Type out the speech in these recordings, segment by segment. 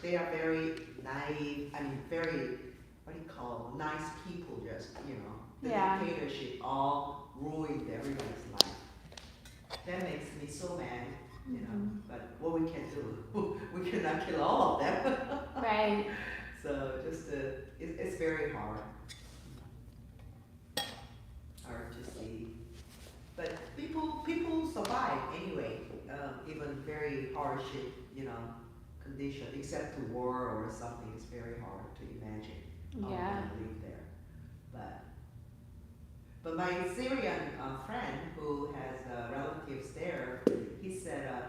they are very naive, very, what do you call them, nice people, just, the dictatorship all ruined everybody's life. That makes me so mad, but what we can do, we cannot kill all of them. Right. So just, it's very hard to see. But people survive anyway, even very hardship, condition, except to war or something. It's very hard to imagine how Yeah. to live there. But my Syrian friend who has relatives there, he said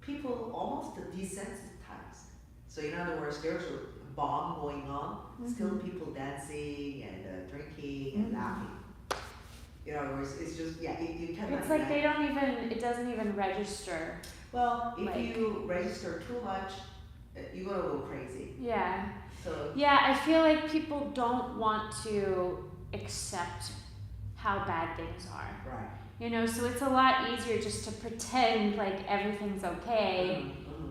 people almost desensitized. So in other words, there's a bomb going on, still people dancing and drinking and laughing. In other words, it's just, you cannot. It's like it doesn't even register. Well, if you register too much, you're gonna go crazy. Yeah. So. Yeah, I feel like people don't want to accept how bad things are. Right. So it's a lot easier just to pretend like everything's okay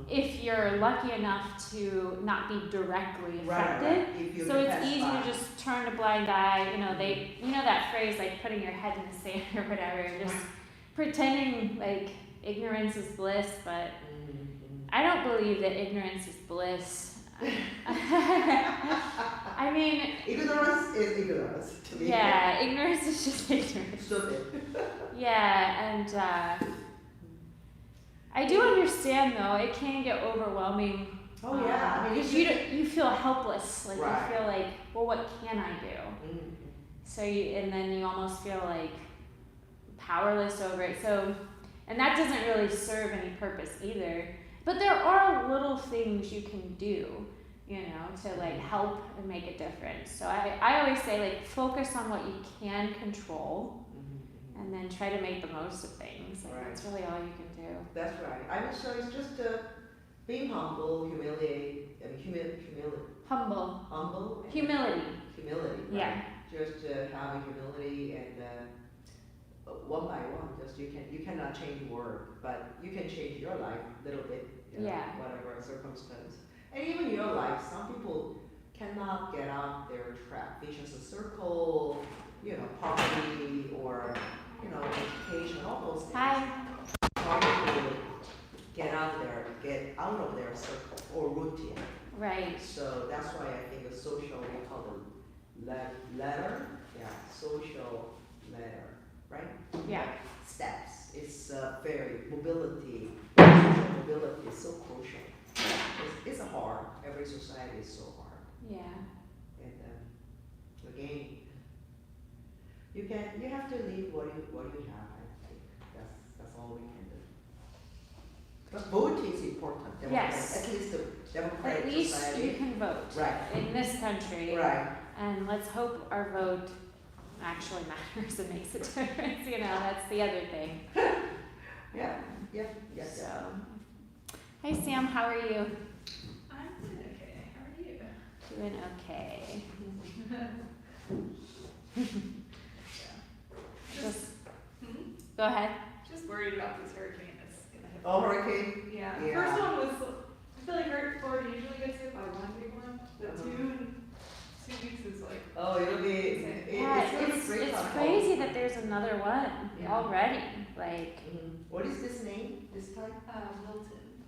if you're lucky enough to not be directly affected. Right. So it's easy to just turn a blind eye. That phrase like putting your head in the sand or whatever, just pretending like ignorance is bliss, but I don't believe that ignorance is bliss. I mean, ignorance is ignorance to me. Yeah, ignorance is just ignorance. Yeah, and I do understand though, it can get overwhelming. Oh yeah, because you feel helpless, like right. You feel like, well, what can I do? So and then you almost feel like powerless over it. So, and that doesn't really serve any purpose either. But there are little things you can do, to like help and make a difference. So I always say like focus on what you can control, and then try to make the most of things. Like that's really all you can do. That's right. I would say it's just being humble, humility. Humble. Humility. Humility. Right? Yeah. Just have humility and one by one. Just you cannot change the world, but you can change your life a little bit. Whatever circumstance. And even your life, some people cannot get out their trap, vicious circle, poverty or, education, all those things. Hi. Hard to get out of their circle or routine. Right. So that's why I think a social, we call it ladder. Yeah, social ladder, right? Yeah. Steps. It's very mobility. Social mobility is so crucial. It's hard. Every society is so hard. Yeah. And again, you have to live what you have. I think that's all we can do. But voting is important. Yes. At least the democratic At least society. you can vote. Right. In this country. Right. And let's hope our vote actually matters and makes a difference. That's the other thing. Yeah. So, hi Sam, how are you? I'm doing okay. How are you? Doing okay. Just go ahead. Just worried about this hurricane that's gonna hit. Oh, hurricane? Yeah. The first one was, I feel like Florida usually gets hit by one big one, but 2 weeks is like. Oh, it'll be. It's crazy that there's another one already. Like. What is this name this time?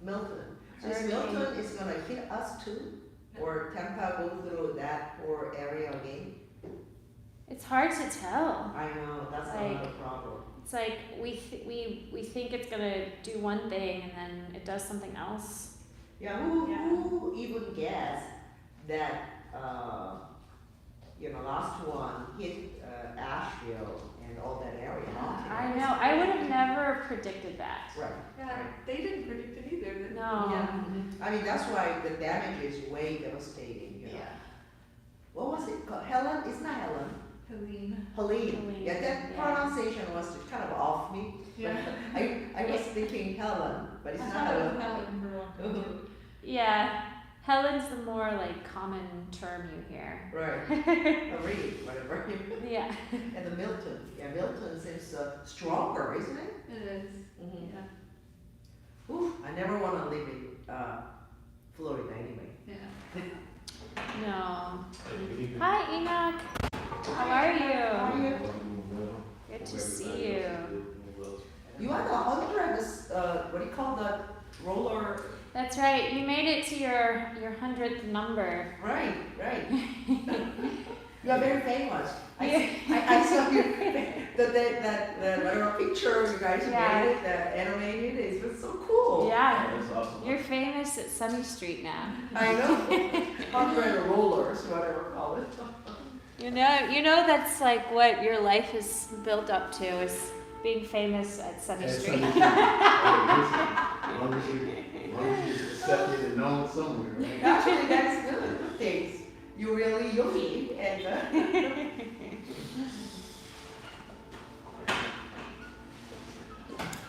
Milton. So is Milton is gonna hit us too, or Tampa go through that poor area again? It's hard to tell. I know that's another problem. It's like we think it's gonna do one thing and then it does something else. Yeah, who even guessed that last one hit Asheville and all that area? I know. I would have never predicted that. Right. Yeah, right. They didn't predict it either. No. Yeah. I mean that's why the damage is way devastating. Yeah. What was it called? Helen? It's not Helen. Helene. Yeah, that pronunciation was kind of off me. Yeah. I was thinking Helen, but it's I not thought it Helen. was Helen for a while. Yeah. Helen's the more like common term you hear. Right. Really, whatever. Yeah. And the Milton. Yeah, Milton seems stronger, isn't it? It is. Mm-hmm. Yeah. Oof, I never want to live in Florida anyway. Yeah. Jack. How are you? Good to see you. You are the 100th, what do you call the roller? That's right. You made it to your 100th number. Right. You are very famous. I saw you, that whatever picture you guys made it, that animated, it was so cool. Yeah. That's awesome. You're famous at Sunny Street now. I know. 100 rollers, whatever call it. You know that's like what your life is built up to, is being famous at Sunny Street. As long as you accepted and known somewhere, right? Actually, that's good. Thanks. You really yummy and.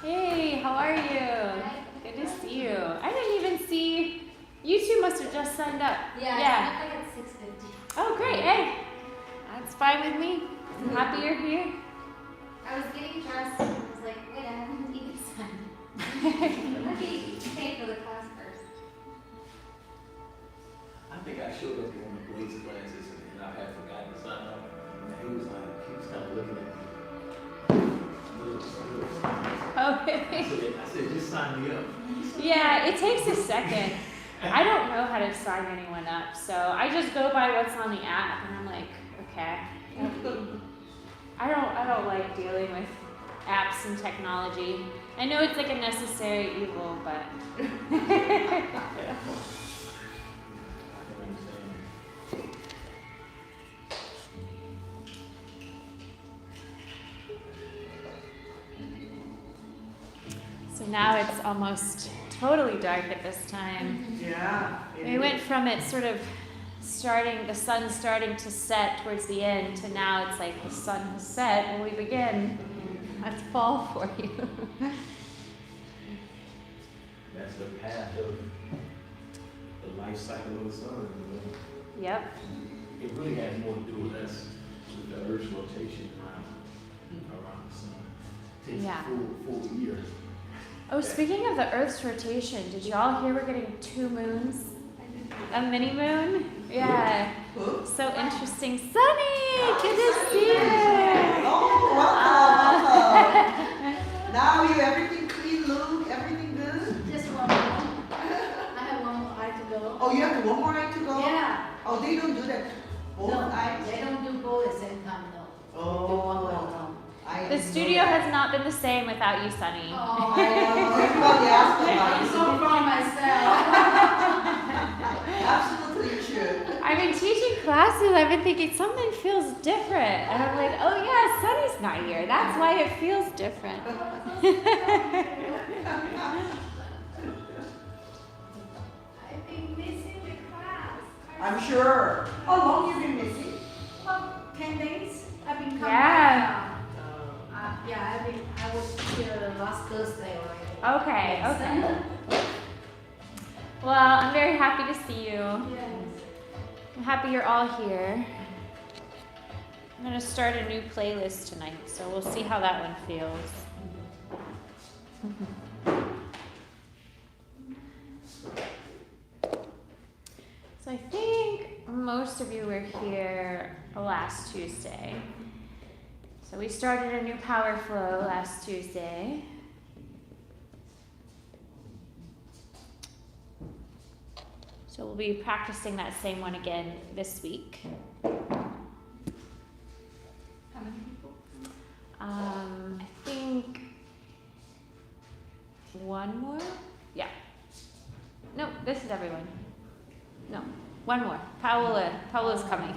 Hey, how are you? Good to see you. I didn't even see. You two must have just signed up. Yeah. I got 6:50. Oh, great. Hey, that's fine with me. I'm happy you're here. I was getting dressed and I was like, wait, I haven't even signed. Let me pay for the class first. I think I showed up in one of Blaze's classes and I had forgotten to sign up. And he was kind of looking at me. Oh, really? I said, just sign me up. Yeah, it takes a second. I don't know how to sign anyone up, so I just go by what's on the app, and I'm like, okay. I don't like dealing with apps and technology. I know it's like a necessary evil, but. So now it's almost totally dark at this time. Yeah. We went from it sort of the sun starting to set towards the end, to now it's like the sun has set when we begin. That's fall for you. That's the path of the life cycle of the sun. Yep. It really has more to do with us, with the Earth's rotation around the sun. It takes Yeah. a full year. Oh, speaking of the Earth's rotation, did y'all hear we're getting 2 moons? A mini moon? Yeah. So interesting. Sunny! Good to see you! Oh, welcome. Now you everything clean, look, everything good? Just one more. I have one more eye to go. Oh, you have one more eye to go? Yeah. Oh, they don't do that. Both No, eyes? they don't do both at the same time, no. Oh. Do one well. The studio has not been the same without you, Sunny. Oh, Everybody asks about I'm it. so proud of myself. Absolutely you should. I've been teaching classes, I've been thinking something feels different. And I'm like, oh yeah, Sunny's not here. That's why it feels different. I've been missing the class. I'm sure. How long you been missing? About 10 days. I've been coming Yeah. back. Yeah, I was here last Thursday already. Okay, Yes. okay. Well, I'm very happy to see you. Yes. I'm happy you're all here. I'm going to start a new playlist tonight, so we'll see how that one feels. So I think most of you were here last Tuesday. So we started a new power flow last Tuesday. So we'll be practicing that same one again this week. How many people? I think one more? Yeah. No, this is everyone. No, one more. Paola's coming.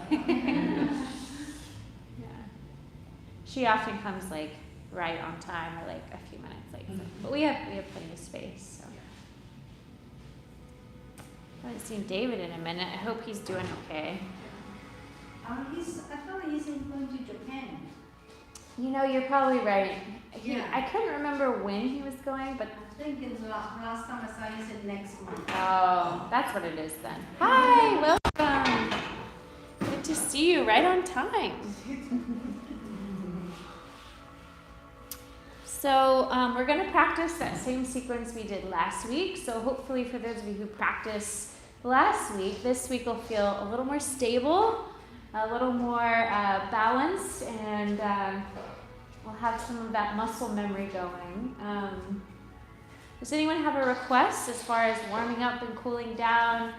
Yeah. She often comes like right on time or like a few minutes late. So. But we have plenty of space. So. I haven't seen David in a minute. I hope he's doing okay. I thought he's going to Japan. You know, you're probably right. Yeah. I couldn't remember when he was going, but I think in the last time I saw you said next month. oh, that's what it is then. Hi, welcome. Good to see you, right on time. So we're going to practice that same sequence we did last week. So hopefully for those of you who practiced last week, this week will feel a little more stable. a little more balanced, and we'll have some of that muscle memory going. Does anyone have a request as far as warming up and cooling down?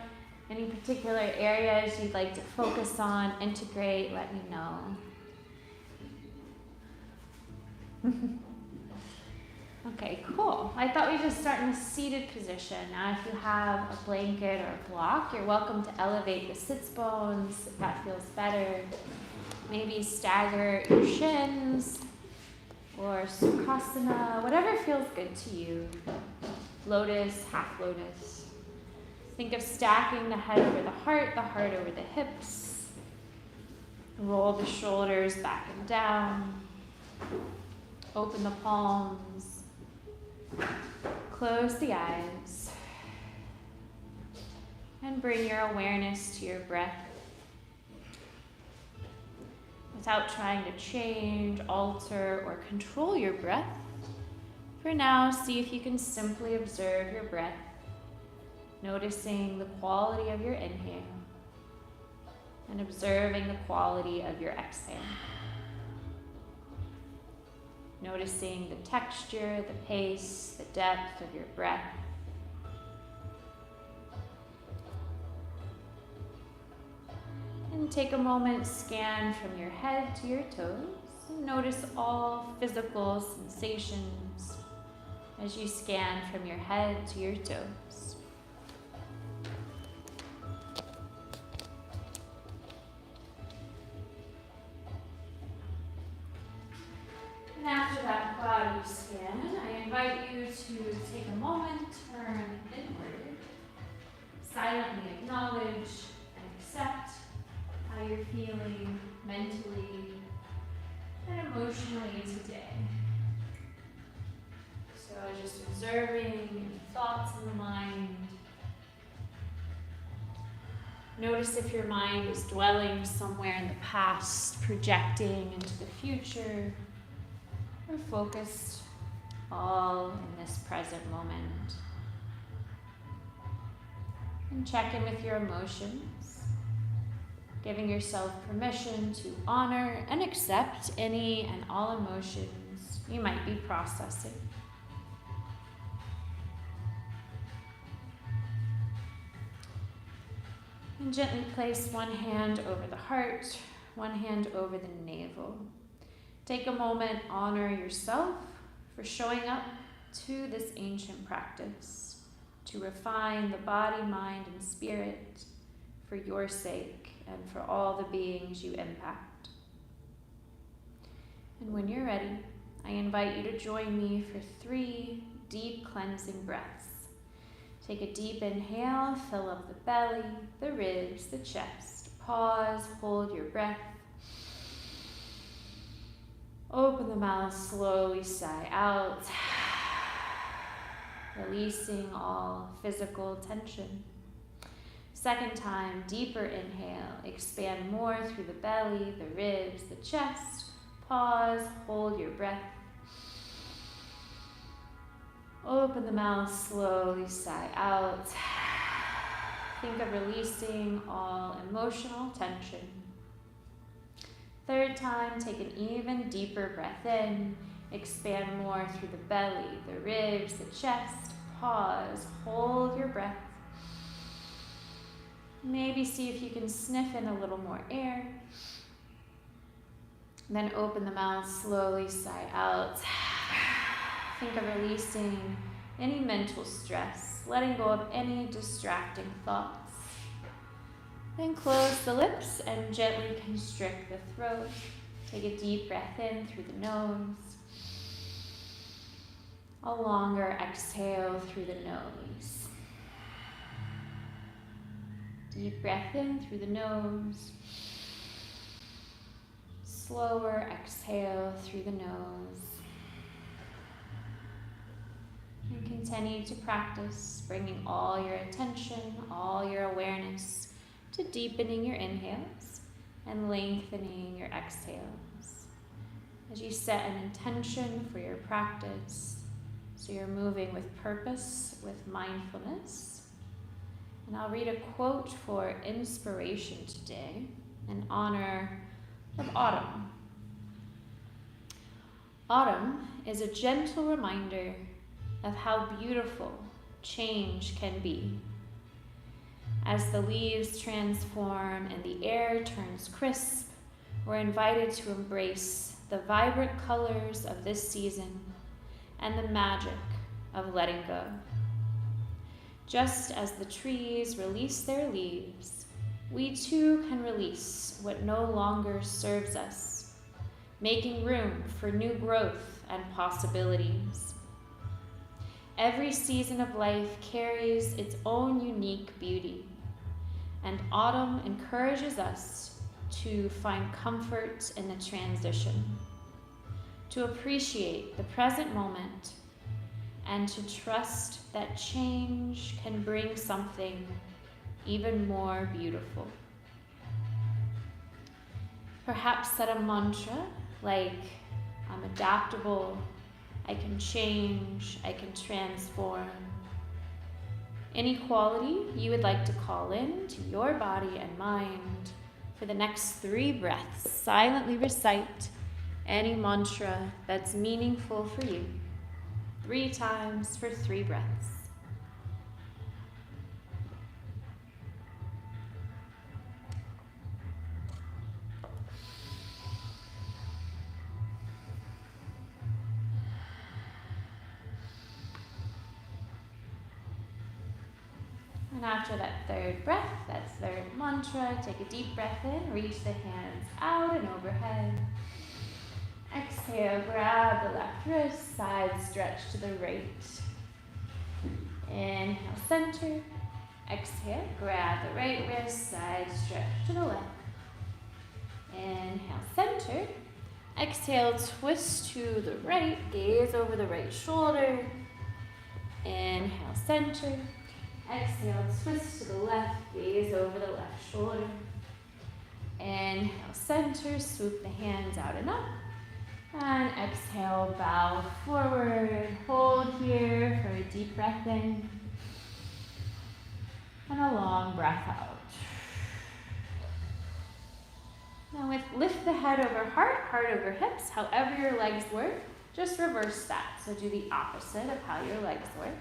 Any particular areas you'd like to focus on, integrate? Let me know. Okay, cool. I thought we'd just start in a seated position. Now, if you have a blanket or a block, you're welcome to elevate the sits bones if that feels better. Maybe stagger your shins or sukhasana, whatever feels good to you. Lotus, half lotus. Think of stacking the head over the heart over the hips. Roll the shoulders back and down. Open the palms. Close the eyes. And bring your awareness to your breath. Without trying to change, alter, or control your breath, for now, see if you can simply observe your breath, noticing the quality of your inhale and observing the quality of your exhale. Noticing the texture, the pace, the depth of your breath. And take a moment, scan from your head to your toes, and notice all physical sensations as you scan from your head to your toes. And after that body scan, I invite you to take a moment, turn inward, silently acknowledge and accept how you're feeling mentally and emotionally today. So just observing any thoughts in the mind. Notice if your mind is dwelling somewhere in the past, projecting into the future, or focused all in this present moment. And check in with your emotions, giving yourself permission to honor and accept any and all emotions you might be processing. And gently place one hand over the heart, one hand over the navel. Take a moment, honor yourself for showing up to this ancient practice, to refine the body, mind, and spirit for your sake and for all the beings you impact. And when you're ready, I invite you to join me for 3 deep cleansing breaths. Take a deep inhale, fill up the belly, the ribs, the chest. Pause, hold your breath. Open the mouth, slowly sigh out, releasing all physical tension. Second time, deeper inhale, expand more through the belly, the ribs, the chest. Pause, hold your breath. Open the mouth, slowly sigh out. Think of releasing all emotional tension. Third time, take an even deeper breath in. Expand more through the belly, the ribs, the chest. Pause, hold your breath. Maybe see if you can sniff in a little more air. Then open the mouth, slowly sigh out. Think of releasing any mental stress, letting go of any distracting thoughts. Then close the lips and gently constrict the throat. Take a deep breath in through the nose. A longer exhale through the nose. Deep breath in through the nose. Slower exhale through the nose. And continue to practice, bringing all your attention, all your awareness to deepening your inhales and lengthening your exhales. As you set an intention for your practice, so you're moving with purpose, with mindfulness. And I'll read a quote for inspiration today. in honor of autumn. Autumn is a gentle reminder of how beautiful change can be. As the leaves transform and the air turns crisp, we're invited to embrace the vibrant colors of this season and the magic of letting go. Just as the trees release their leaves, we too can release what no longer serves us, making room for new growth and possibilities. Every season of life carries its own unique beauty, and autumn encourages us to find comfort in the transition, to appreciate the present moment, and to trust that change can bring something even more beautiful. Perhaps set a mantra like, I'm adaptable, I can change, I can transform. Any quality you would like to call in to your body and mind for the next 3 breaths. Silently recite any mantra that's meaningful for you. 3 times for 3 breaths. And after that 3rd breath, that 3rd mantra, take a deep breath in, reach the hands out and overhead. Exhale, grab the left wrist, side stretch to the right. Inhale, center. Exhale, grab the right wrist, side stretch to the left. Inhale, center. Exhale, twist to the right, gaze over the right shoulder. Inhale, center. Exhale, twist to the left, gaze over the left shoulder. Inhale, center, swoop the hands out and up. And exhale, bow forward. Hold here for a deep breath in. And a long breath out. Now lift the head over heart over hips, however your legs work. Just reverse that. So do the opposite of how your legs work.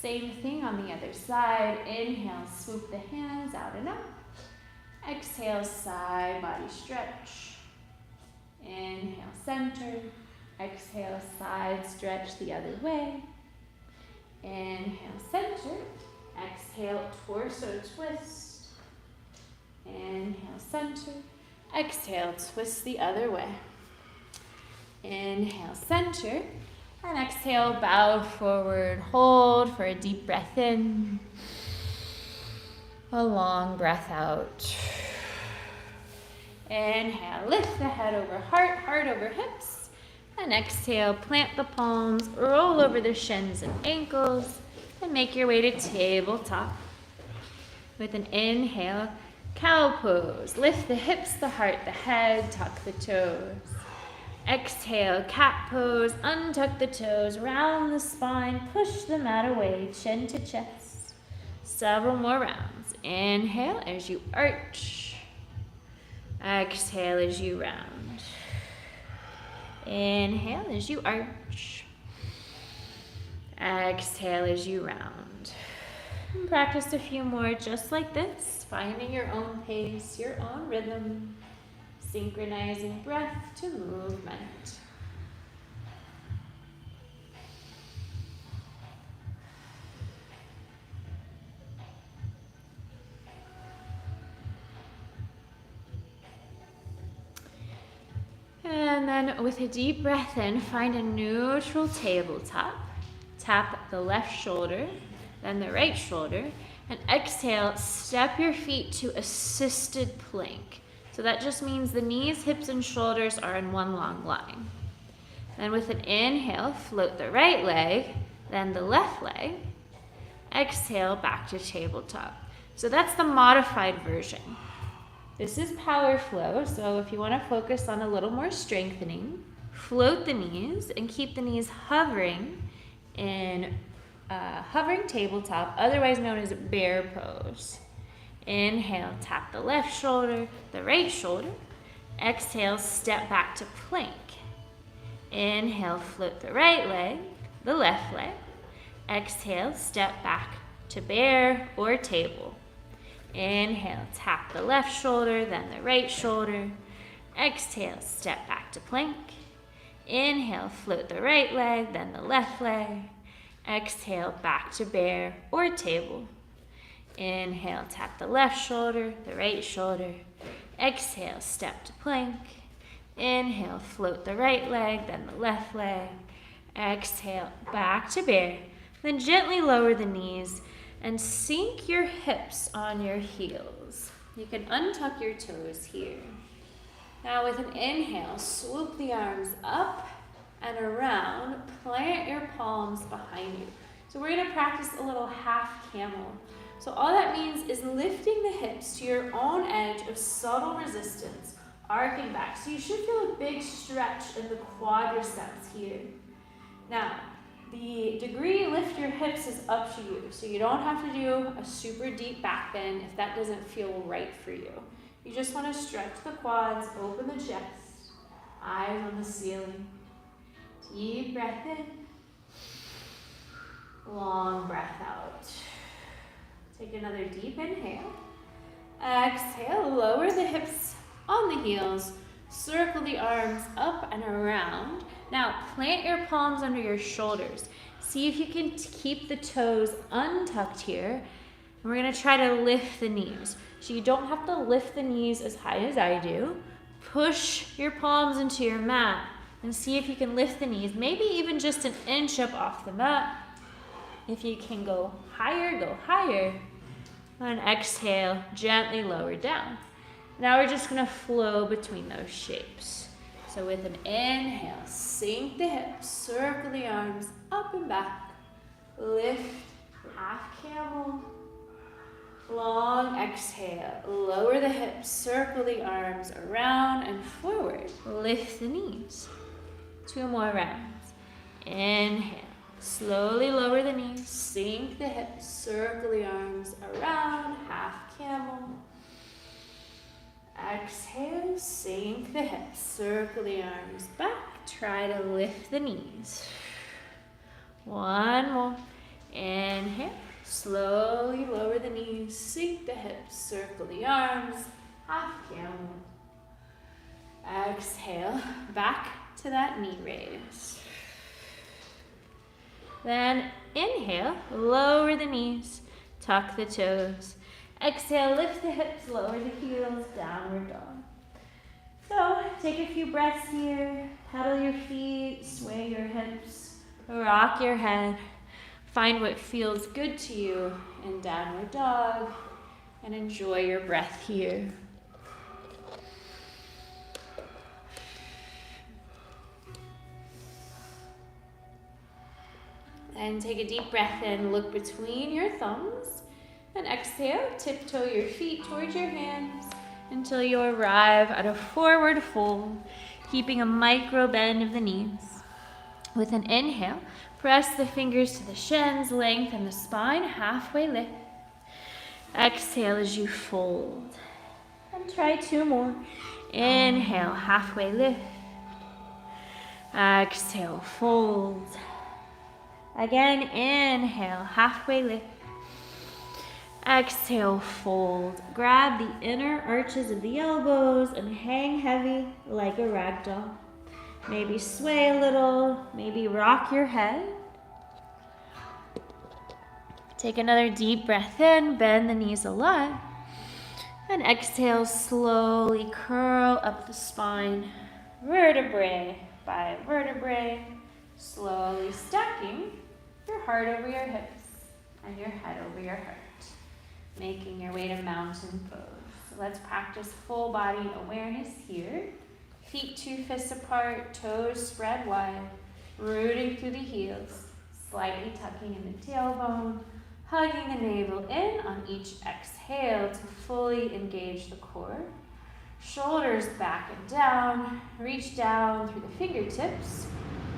Same thing on the other side. Inhale, swoop the hands out and up. Exhale, side body stretch. Inhale, center. Exhale, side stretch the other way. Inhale, center. Exhale, torso twist. Inhale, center. Exhale, twist the other way. Inhale, center. And exhale, bow forward. Hold for a deep breath in. A long breath out. Inhale, lift the head over heart over hips. And exhale, plant the palms, roll over the shins and ankles, and make your way to tabletop. With an inhale, cow pose. Lift the hips, the heart, the head, tuck the toes. Exhale, cat pose, untuck the toes, round the spine, push the mat away, chin to chest. Several more rounds. Inhale as you arch. Exhale as you round. Inhale as you arch. Exhale as you round. And practice a few more just like this, finding your own pace, your own rhythm, synchronizing breath to movement. And then with a deep breath in, find a neutral tabletop. Tap the left shoulder, then the right shoulder, and exhale, step your feet to assisted plank. So that just means the knees, hips, and shoulders are in one long line. Then with an inhale, float the right leg, then the left leg. Exhale, back to tabletop. So that's the modified version. This is power flow, so if you want to focus on a little more strengthening, float the knees and keep the knees hovering in hovering tabletop, otherwise known as bear pose. Inhale, tap the left shoulder, the right shoulder. Exhale, step back to plank. Inhale, float the right leg, the left leg. Exhale, step back to bear or table. Inhale, tap the left shoulder, then the right shoulder. Exhale, step back to plank. Inhale, float the right leg, then the left leg. Exhale, back to bear or table. Inhale, tap the left shoulder, the right shoulder. Exhale, step to plank. Inhale, float the right leg, then the left leg. Exhale, back to bear. Then gently lower the knees and sink your hips on your heels. You can untuck your toes here. Now with an inhale, swoop the arms up and around. Plant your palms behind you. So we're going to practice a little half camel. So all that means is lifting the hips to your own edge of subtle resistance, arcing back. So you should feel a big stretch in the quadriceps here. Now, the degree you lift your hips is up to you. So you don't have to do a super deep back bend if that doesn't feel right for you. You just want to stretch the quads, open the chest, eyes on the ceiling. Deep breath in, long breath out. Take another deep inhale. Exhale, lower the hips on the heels, circle the arms up and around. Now plant your palms under your shoulders. See if you can keep the toes untucked here. And we're going to try to lift the knees. So you don't have to lift the knees as high as I do. Push your palms into your mat and see if you can lift the knees, maybe even just an inch up off the mat. If you can go higher, go higher. And exhale, gently lower down. Now we're just going to flow between those shapes. So with an inhale, sink the hips, circle the arms up and back. Lift, half camel. Long exhale, lower the hips, circle the arms around and forward. Lift the knees. 2 more rounds. Inhale, slowly lower the knees, sink the hips, circle the arms around, half camel. Exhale, sink the hips, circle the arms back, try to lift the knees. 1 more. Inhale. Slowly lower the knees, sink the hips, circle the arms, half camel. Exhale, back to that knee raise. Then inhale, lower the knees, tuck the toes. Exhale, lift the hips, lower the heels, downward dog. So take a few breaths here, pedal your feet, sway your hips, rock your head. Find what feels good to you in downward dog and enjoy your breath here. And take a deep breath in, look between your thumbs, and exhale, tiptoe your feet towards your hands until you arrive at a forward fold, keeping a micro bend of the knees. With an inhale, press the fingers to the shins, lengthen the spine, halfway lift. Exhale as you fold. And try 2 more. Inhale, halfway lift. Exhale, fold. Again, inhale, halfway lift. Exhale, fold. Grab the inner arches of the elbows and hang heavy like a rag doll. Maybe sway a little, maybe rock your head. Take another deep breath in, bend the knees a lot. And exhale, slowly curl up the spine, vertebrae by vertebrae, slowly stacking your heart over your hips and your head over your heart, making your way to mountain pose. So let's practice full body awareness here. Feet 2 fists apart, toes spread wide, rooting through the heels, slightly tucking in the tailbone, hugging the navel in on each exhale to fully engage the core. Shoulders back and down, reach down through the fingertips,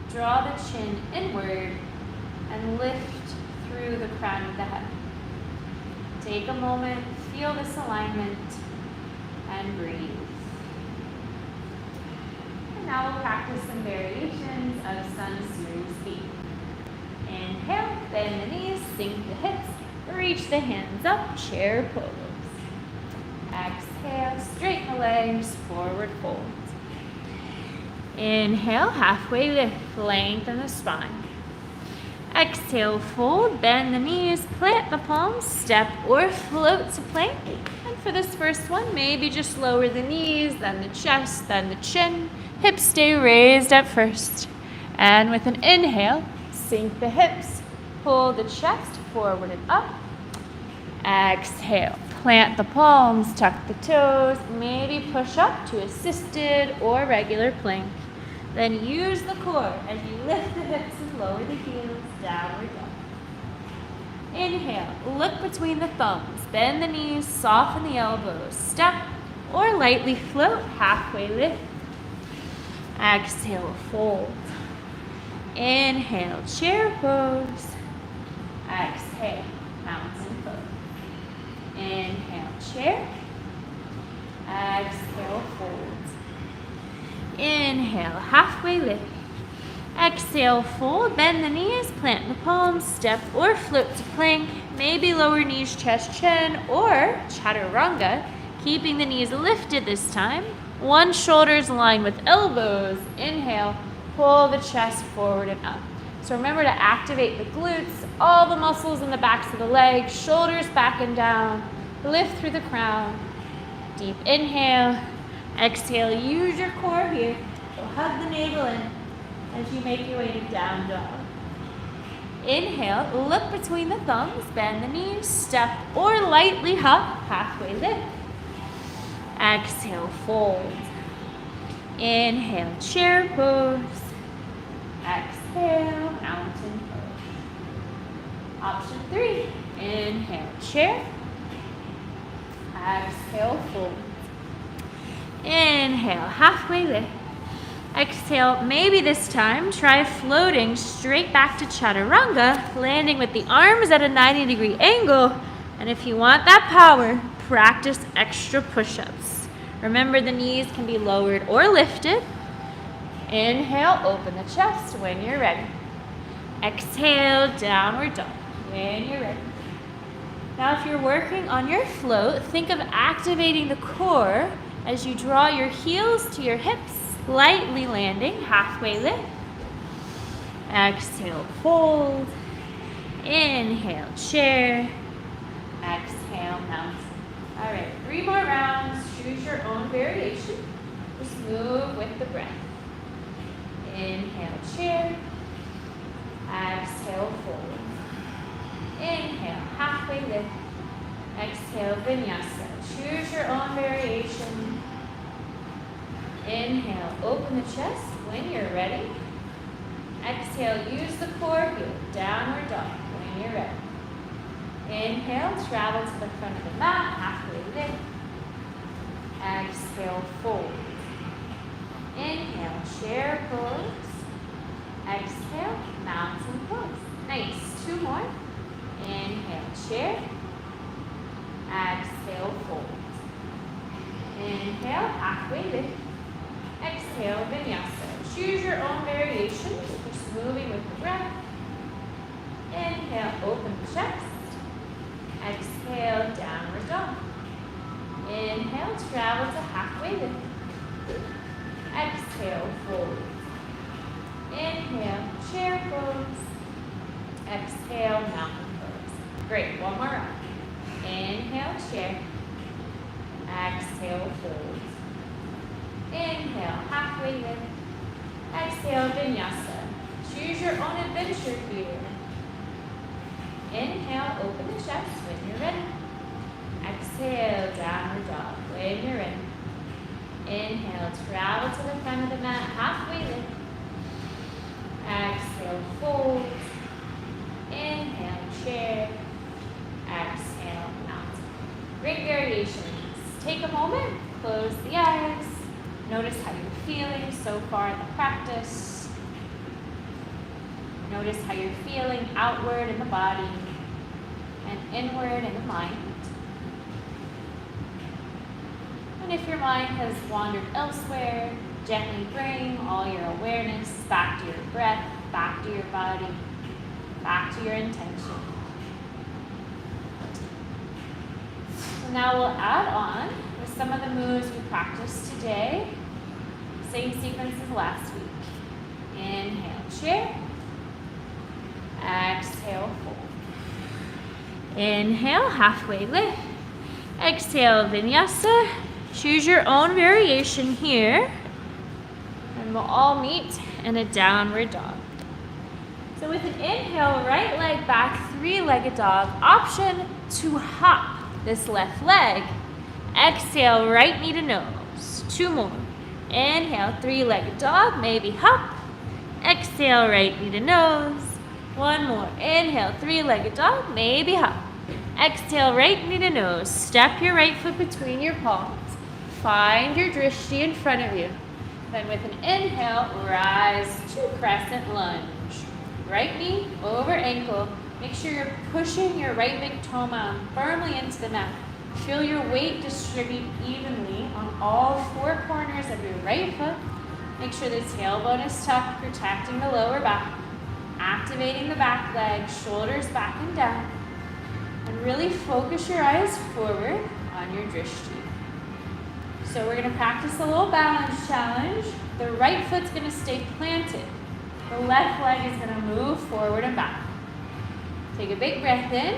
draw the chin inward, and lift through the crown of the head. Take a moment, Feel this alignment and breathe. And now we'll practice some variations of Sun Series B. Inhale, bend the knees, sink the hips, reach the hands up, chair pose. Exhale, straighten the legs, forward fold. Inhale, halfway lift, lengthen the spine. Exhale, fold, bend the knees, plant the palms, step or float to plank. And for this first one, maybe just lower the knees, then the chest, then the chin. Hips stay raised at first. And with an inhale, sink the hips, pull the chest forward and up. Exhale, plant the palms, tuck the toes, maybe push up to assisted or regular plank. Then use the core as you lift the hips and lower the heels, downward dog. Inhale, look between the thumbs, bend the knees, soften the elbows, step or lightly float, halfway lift. Exhale, fold. Inhale, chair pose. Exhale, mountain pose. Inhale, chair. Exhale, fold. Inhale, halfway lift. Exhale, fold, bend the knees, plant the palms, step or float to plank, maybe lower knees, chest, chin, or chaturanga, keeping the knees lifted this time. One shoulder's aligned with elbows. Inhale, pull the chest forward and up. So remember to activate the glutes, all the muscles in the backs of the legs, shoulders back and down, lift through the crown. Deep inhale. Exhale, use your core here. So hug the navel in as you make your way to down dog. Inhale, look between the thumbs, bend the knees, step or lightly hop, halfway lift. Exhale, fold. Inhale, chair pose. Exhale, mountain pose. Option 3, inhale, chair. Exhale, fold. Inhale, halfway lift. Exhale, maybe this time try floating straight back to chaturanga, landing with the arms at a 90-degree angle. And if you want that power, practice extra push-ups. Remember, the knees can be lowered or lifted. Inhale, open the chest when you're ready. Exhale, downward dog when you're ready. Now, if you're working on your float, think of activating the core as you draw your heels to your hips, lightly landing, halfway lift. Exhale, fold. Inhale, chair. Exhale, mountain. All right, 3 more rounds. Choose your own variation. Just move with the breath. Inhale, chair. Exhale, fold. Inhale, halfway lift. Exhale, vinyasa. Choose your own variation. Inhale, open the chest when you're ready. Exhale, use the core here, downward dog when you're ready. Inhale, travel to the front of the mat, halfway lift. Exhale, fold. Inhale, chair pose. Exhale, mountain pose. Nice, 2 more. Inhale, chair. Exhale, fold. Inhale, halfway lift. Exhale, vinyasa. Choose your own variation, just moving with the breath. Inhale, open the chest. Exhale, downward dog. Inhale, travel to halfway lift. Exhale, fold. Inhale, chair pose. Exhale, mountain pose. Great, 1 more round. Inhale, chair. Exhale, fold. Inhale, halfway lift. Exhale, vinyasa. Choose your own adventure here. Inhale, open the chest when you're ready. Exhale, downward dog when you're ready. Inhale, travel to the front of the mat, halfway lift. Exhale, fold. Inhale, chair. Exhale, mountain. Great variations. Take a moment, close the eyes. Notice how you're feeling so far in the practice. Notice how you're feeling outward in the body and inward in the mind. And if your mind has wandered elsewhere, gently bring all your awareness back to your breath, back to your body, back to your intention. So now we'll add on with some of the moves we practiced today. Same sequence as last week. Inhale, chair. Exhale, fold. Inhale, halfway lift. Exhale, Vinyasa. Choose your own variation here. And we'll all meet in a downward dog. So with an inhale, right leg back, three-legged dog. Option to hop this left leg. Exhale, right knee to nose. Two more. Inhale, three-legged dog, maybe hop. Exhale, right knee to nose. One more. Inhale, three-legged dog, maybe hop. Exhale, right knee to nose. Step your right foot between your palms. Find your drishti in front of you. Then with an inhale, rise to crescent lunge. Right knee over ankle. Make sure you're pushing your right big toe mound firmly into the mat. Feel your weight distribute evenly on all four corners of your right foot. Make sure the tailbone is tucked, protecting the lower back. Activating the back leg, shoulders back and down. And really focus your eyes forward on your drishti. So we're going to practice a little balance challenge. The right foot's going to stay planted. The left leg is going to move forward and back. Take a big breath in.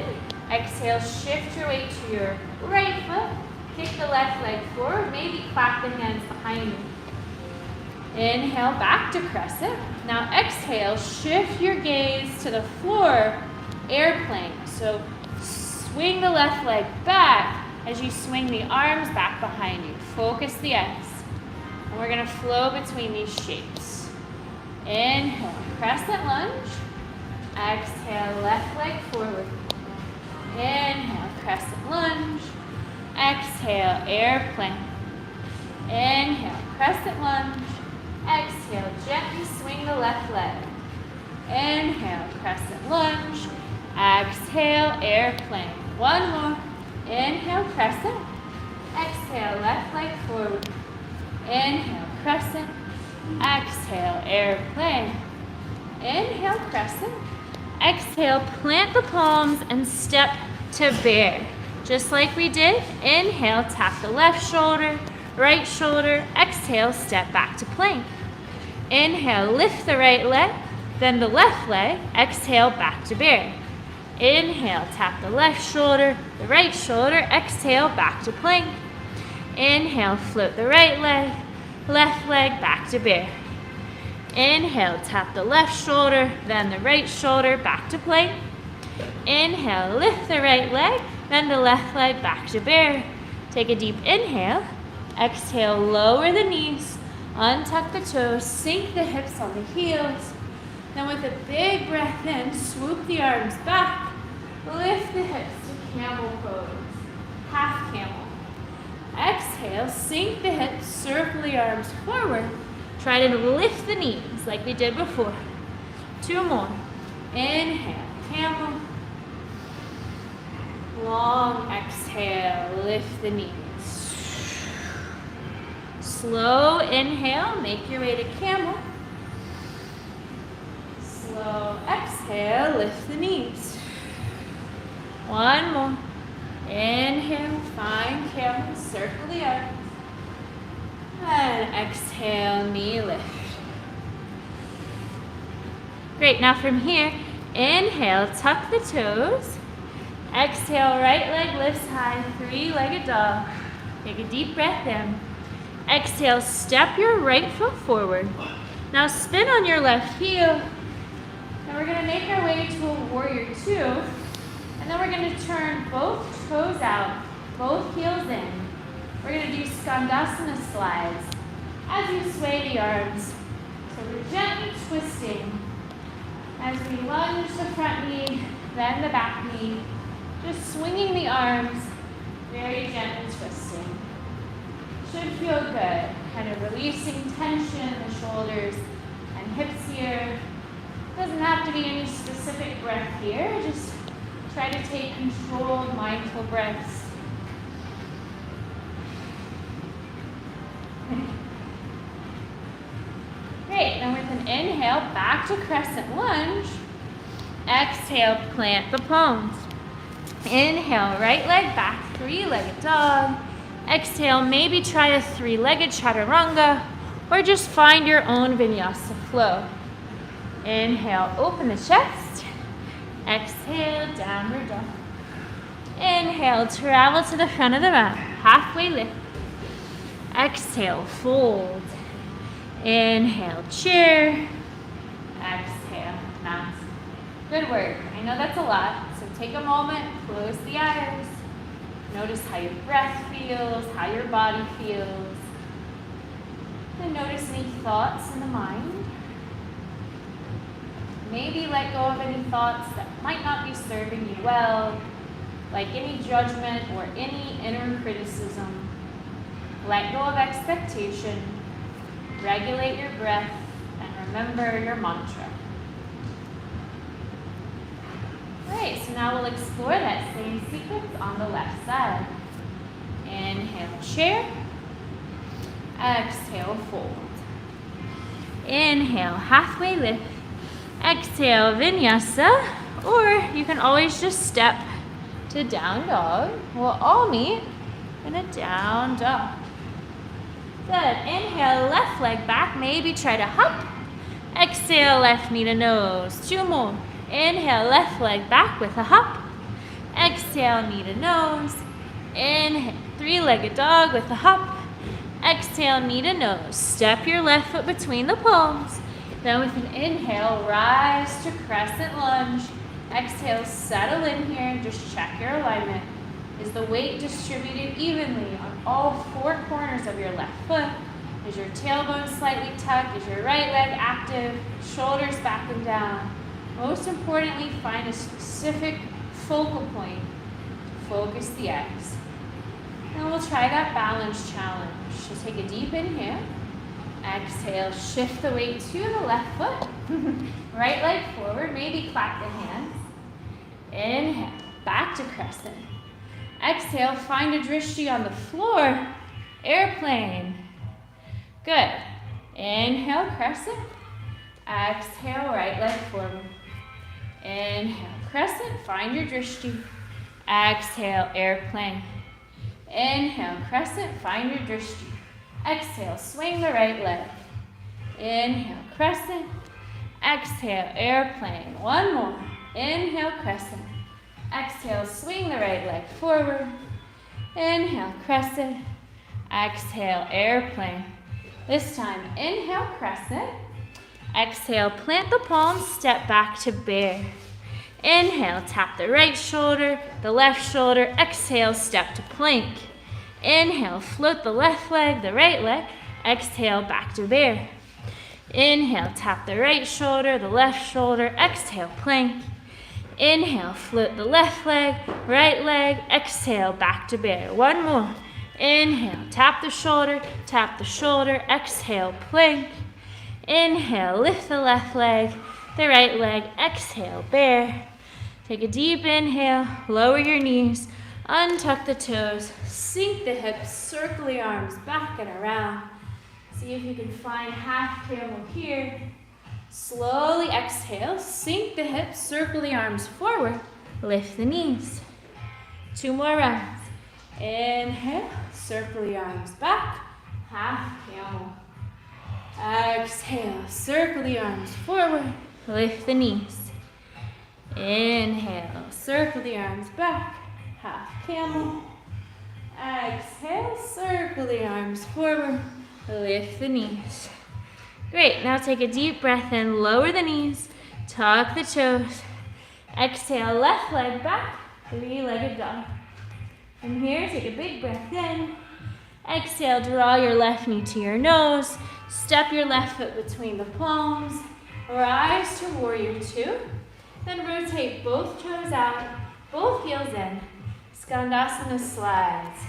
Exhale, shift your weight to your right foot. Kick the left leg forward. Maybe clap the hands behind you. Inhale, back to crescent. Now exhale, shift your gaze to the floor, airplane. So swing the left leg back as you swing the arms back behind you. Focus the eyes. And we're going to flow between these shapes. Inhale, crescent lunge. Exhale, left leg forward. Inhale, crescent lunge. Exhale, airplane. Inhale, crescent lunge. Exhale, gently swing the left leg. Inhale, crescent lunge. Exhale, airplane. One more. Inhale, crescent. Exhale, left leg forward. Inhale, crescent. Exhale, airplane. Inhale, crescent. Exhale, plant the palms and step to bear. Just like we did. Inhale, tap the left shoulder, right shoulder. Exhale, step back to plank. Inhale, lift the right leg, then the left leg. Exhale, back to bear. Inhale, tap the left shoulder, the right shoulder. Exhale, back to plank. Inhale, float the right leg, left leg, back to bear. Inhale, tap the left shoulder, then the right shoulder, back to plank. Inhale, lift the right leg, then the left leg, back to bear. Take a deep inhale. Exhale, lower the knees, untuck the toes, sink the hips on the heels. Then with a big breath in, swoop the arms back, lift the hips to camel pose, half camel. Exhale, sink the hips, circle the arms forward. Try to lift the knees like we did before. Two more. Inhale, camel. Long exhale, lift the knees. Slow inhale, make your way to camel. Slow exhale, lift the knees. One more. Inhale, find camel, circle the arms. And exhale, knee lift. Great, now from here, inhale, tuck the toes. Exhale, right leg lifts high, three-legged dog. Take a deep breath in. Exhale, step your right foot forward. Now spin on your left heel. And we're going to make our way to a warrior two. And then we're going to turn both toes out, both heels in. We're going to do skandasana slides as you sway the arms. So we're gently twisting as we lunge the front knee, then the back knee. Just swinging the arms, very gently twisting. Should feel good. Kind of releasing tension in the shoulders and hips here. Doesn't have to be any specific breath here. Just try to take controlled, mindful breaths. Great, then with an inhale, back to crescent lunge. Exhale, plant the palms. Inhale, right leg back, three-legged dog. Exhale, maybe try a three-legged chaturanga, or just find your own vinyasa flow. Inhale, open the chest. Exhale, downward dog. Inhale, travel to the front of the mat, halfway lift. Exhale, fold. Inhale, chair. Exhale, mountain. Good work. I know that's a lot, so take a moment, close the eyes. Notice how your breath feels, how your body feels. And notice any thoughts in the mind. Maybe let go of any thoughts that might not be serving you well, like any judgment or any inner criticism. Let go of expectation, regulate your breath, and remember your mantra. Great, so now we'll explore that same sequence on the left side. Inhale, chair. Exhale, fold. Inhale, halfway lift. Exhale, vinyasa, or you can always just step to down dog. We'll all meet in a down dog. Good. Inhale, left leg back. Maybe try to hop. Exhale, left knee to nose. Two more. Inhale, left leg back with a hop. Exhale, knee to nose. Inhale, three-legged dog with a hop. Exhale, knee to nose. Step your left foot between the palms. Then with an inhale, rise to crescent lunge. Exhale, settle in here. Just check your alignment. Is the weight distributed evenly on all four corners of your left foot? Is your tailbone slightly tucked? Is your right leg active? Shoulders back and down. Most importantly, find a specific focal point to focus the eyes. And we'll try that balance challenge. So take a deep inhale. Exhale, shift the weight to the left foot. Right leg forward, maybe clap the hands. Inhale, back to crescent. Exhale, find a drishti on the floor. Airplane. Good. Inhale, crescent. Exhale, right leg forward. Inhale, crescent, find your drishti. Exhale, airplane. Inhale, crescent, find your drishti. Exhale, swing the right leg. Inhale, crescent. Exhale, airplane. One more. Inhale, crescent. Exhale, swing the right leg forward. Inhale, crescent. Exhale, airplane. This time, inhale, crescent. Exhale, plant the palms, step back to bear. Inhale, tap the right shoulder, the left shoulder. Exhale, step to plank. Inhale, float the left leg, the right leg. Exhale, back to bear. Inhale, tap the right shoulder, the left shoulder. Exhale, plank. Inhale, float the left leg, right leg. Exhale, back to bear. One more. Inhale, tap the shoulder, exhale, plank. Inhale, lift the left leg, the right leg, exhale, bear. Take a deep inhale, lower your knees, untuck the toes, sink the hips, circle the arms back and around. See if you can find half camel here. Slowly exhale, sink the hips, circle the arms forward, lift the knees. 2 more rounds. Inhale, circle the arms back, half camel. Exhale, circle the arms forward, lift the knees. Inhale, circle the arms back, half camel. Exhale, circle the arms forward, lift the knees. Great, now take a deep breath in, lower the knees, tuck the toes. Exhale, left leg back, 3-legged dog. From here, take a big breath in. Exhale, draw your left knee to your nose. Step your left foot between the palms. Rise to warrior 2. Then rotate both toes out, both heels in. Skandasana slides.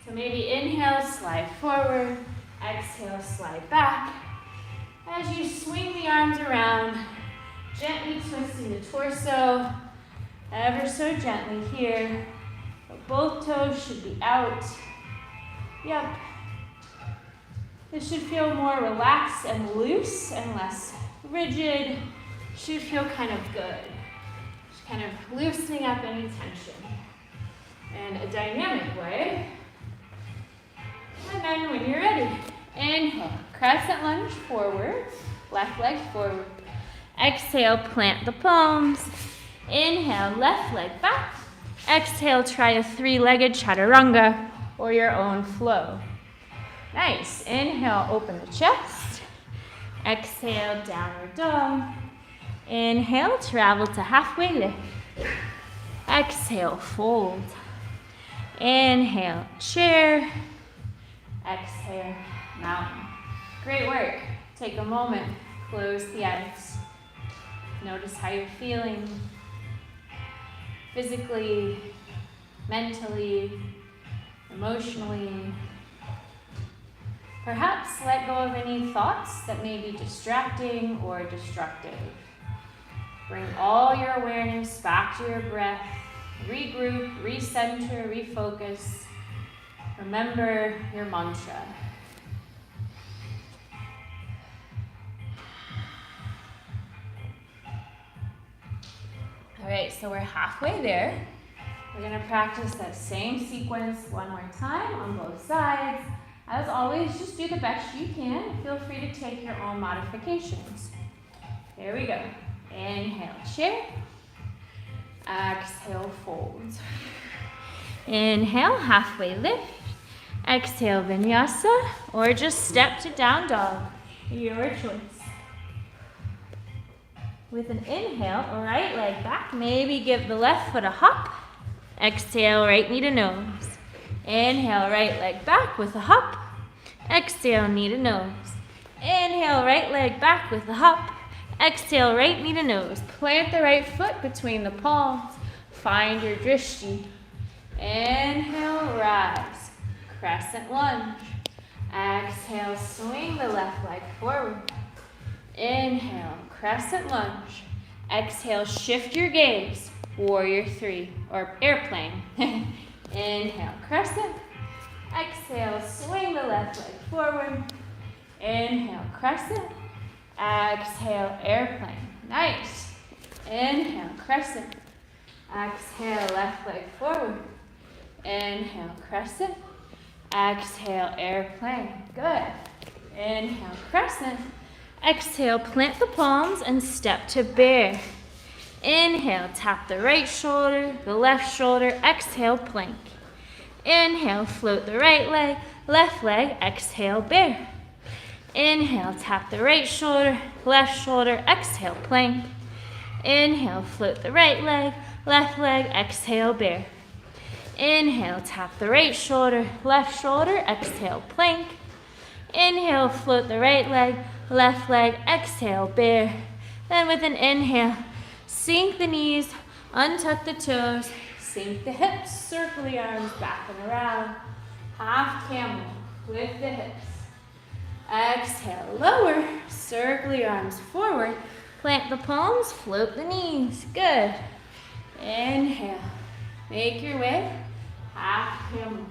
So maybe inhale, slide forward. Exhale, slide back. As you swing the arms around, gently twisting the torso, ever so gently here. But both toes should be out. Yep. This should feel more relaxed and loose and less rigid. Should feel kind of good. Just kind of loosening up any tension in a dynamic way. And then when you're ready, inhale, crescent lunge forward, left leg forward. Exhale, plant the palms. Inhale, left leg back. Exhale, try a three-legged chaturanga or your own flow. Nice. Inhale, open the chest. Exhale, downward dog. Inhale, travel to halfway lift. Exhale, fold. Inhale, chair. Exhale, mountain. Great work. Take a moment. Close the eyes. Notice how you're feeling physically, mentally, emotionally. Perhaps let go of any thoughts that may be distracting or destructive. Bring all your awareness back to your breath. Regroup, recenter, refocus. Remember your mantra. All right, so we're halfway there. We're going to practice that same sequence one more time on both sides. As always, just do the best you can. Feel free to take your own modifications. Here we go. Inhale, chair. Exhale, fold. Inhale, halfway lift. Exhale, vinyasa, or just step to down dog. Your choice. With an inhale, right leg back. Maybe give the left foot a hop. Exhale, right knee to nose. Inhale, right leg back with a hop. Exhale, knee to nose. Inhale, right leg back with a hop. Exhale, right knee to nose. Plant the right foot between the palms. Find your drishti. Inhale, rise. Crescent lunge. Exhale, swing the left leg forward. Inhale, crescent lunge. Exhale, shift your gaze. Warrior 3, or airplane. Inhale, crescent. Exhale, swing the left leg forward. Inhale, crescent. Exhale, airplane. Nice. Inhale, crescent. Exhale, left leg forward. Inhale, crescent. Exhale, airplane. Good. Inhale, crescent. Exhale, plant the palms and step to bear. Inhale, tap the right shoulder, the left shoulder. Exhale, plank. Inhale, float the right leg, left leg. Exhale, bear. Inhale, tap the right shoulder, left shoulder. Exhale, plank. Inhale, float the right leg, left leg. Exhale, bear. Inhale, tap the right shoulder, left shoulder. Exhale, plank. Inhale, float the right leg, left leg. Exhale, bear. Then with an inhale, sink the knees, untuck the toes, sink the hips, circle the arms back and around. Half camel with the hips. Exhale, lower, circle the arms forward, plant the palms, float the knees. Good. Inhale, make your way, half camel.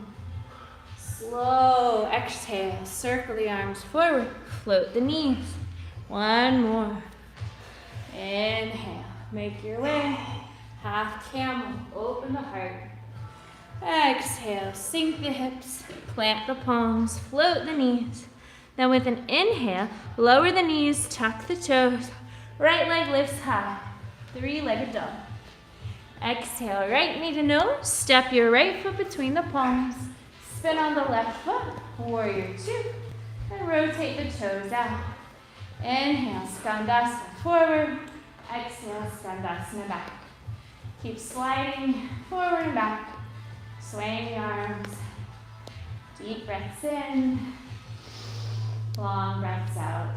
Slow exhale, circle the arms forward, float the knees. One more. Inhale, make your way, half camel, open the heart. Exhale, sink the hips, plant the palms, float the knees. Then with an inhale, lower the knees, tuck the toes, right leg lifts high, three-legged dog. Exhale, right knee to nose, step your right foot between the palms, spin on the left foot, warrior 2, and rotate the toes out. Inhale, skandasana forward, exhale, skandasana back. Keep sliding forward and back, swaying the arms, deep breaths in, long breaths out.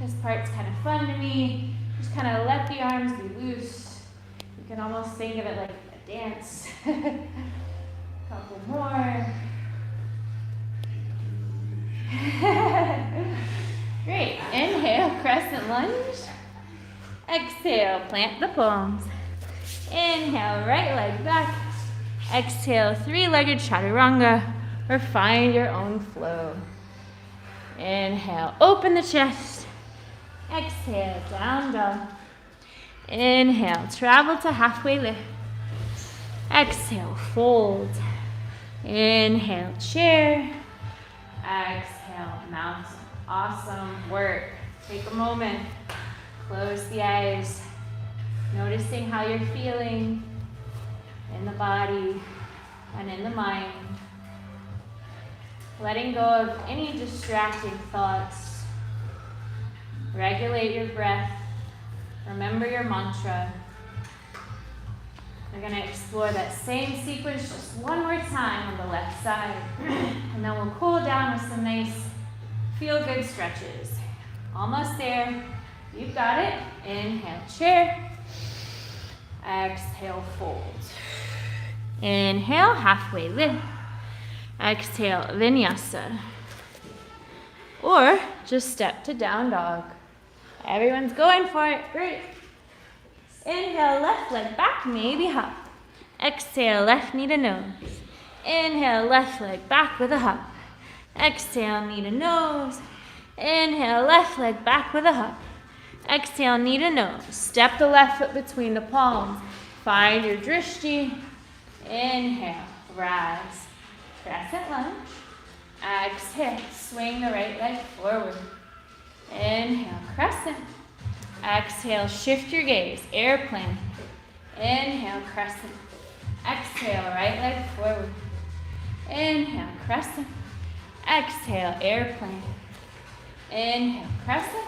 This part's kind of fun to me. Just kind of let the arms be loose. You can almost think of it like a dance. Couple more. Great. Inhale, crescent lunge. Exhale, plant the palms. Inhale, right leg back. Exhale, three-legged chaturanga, or find your own flow. Inhale, open the chest. Exhale, down dog. Inhale, travel to halfway lift. Exhale, fold. Inhale, chair. Exhale, mountain. Awesome work. Take a moment. Close the eyes. Noticing how you're feeling in the body and in the mind. Letting go of any distracting thoughts. Regulate your breath. Remember your mantra. We're going to explore that same sequence just one more time on the left side. And then we'll cool down with some nice feel-good stretches. Almost there. You've got it. Inhale, chair. Exhale, fold. Inhale, halfway lift. Exhale, Vinyasa. Or just step to down dog. Everyone's going for it. Great. Inhale, left leg back, maybe hop. Exhale, left knee to nose. Inhale, left leg back with a hop. Exhale, knee to nose. Inhale, left leg back with a hop. Exhale, knee to nose. Step the left foot between the palms. Find your drishti. Inhale, rise. Crescent lunge. Exhale, swing the right leg forward. Inhale, crescent. Exhale, shift your gaze, airplane. Inhale, crescent. Exhale, right leg forward. Inhale, crescent. Exhale, airplane. Inhale, crescent.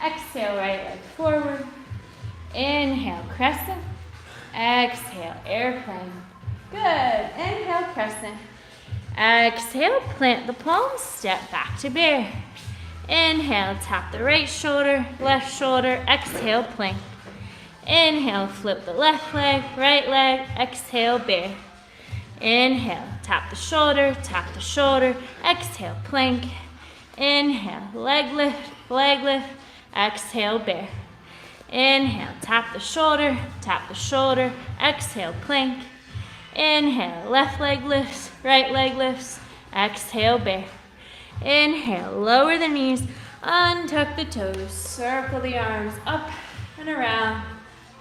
Exhale, right leg forward. Inhale, crescent. Exhale, airplane. Good. Inhale, crescent. Exhale, plant the palms, step back to bear. Inhale, tap the right shoulder, left shoulder, exhale, plank. Inhale, flip the left leg, right leg, exhale, bear. Inhale, tap the shoulder, exhale, plank. Inhale, leg lift, exhale, bear. Inhale, tap the shoulder, exhale, plank. Inhale, left leg lifts, right leg lifts, exhale, bear. Inhale, lower the knees, untuck the toes, circle the arms up and around.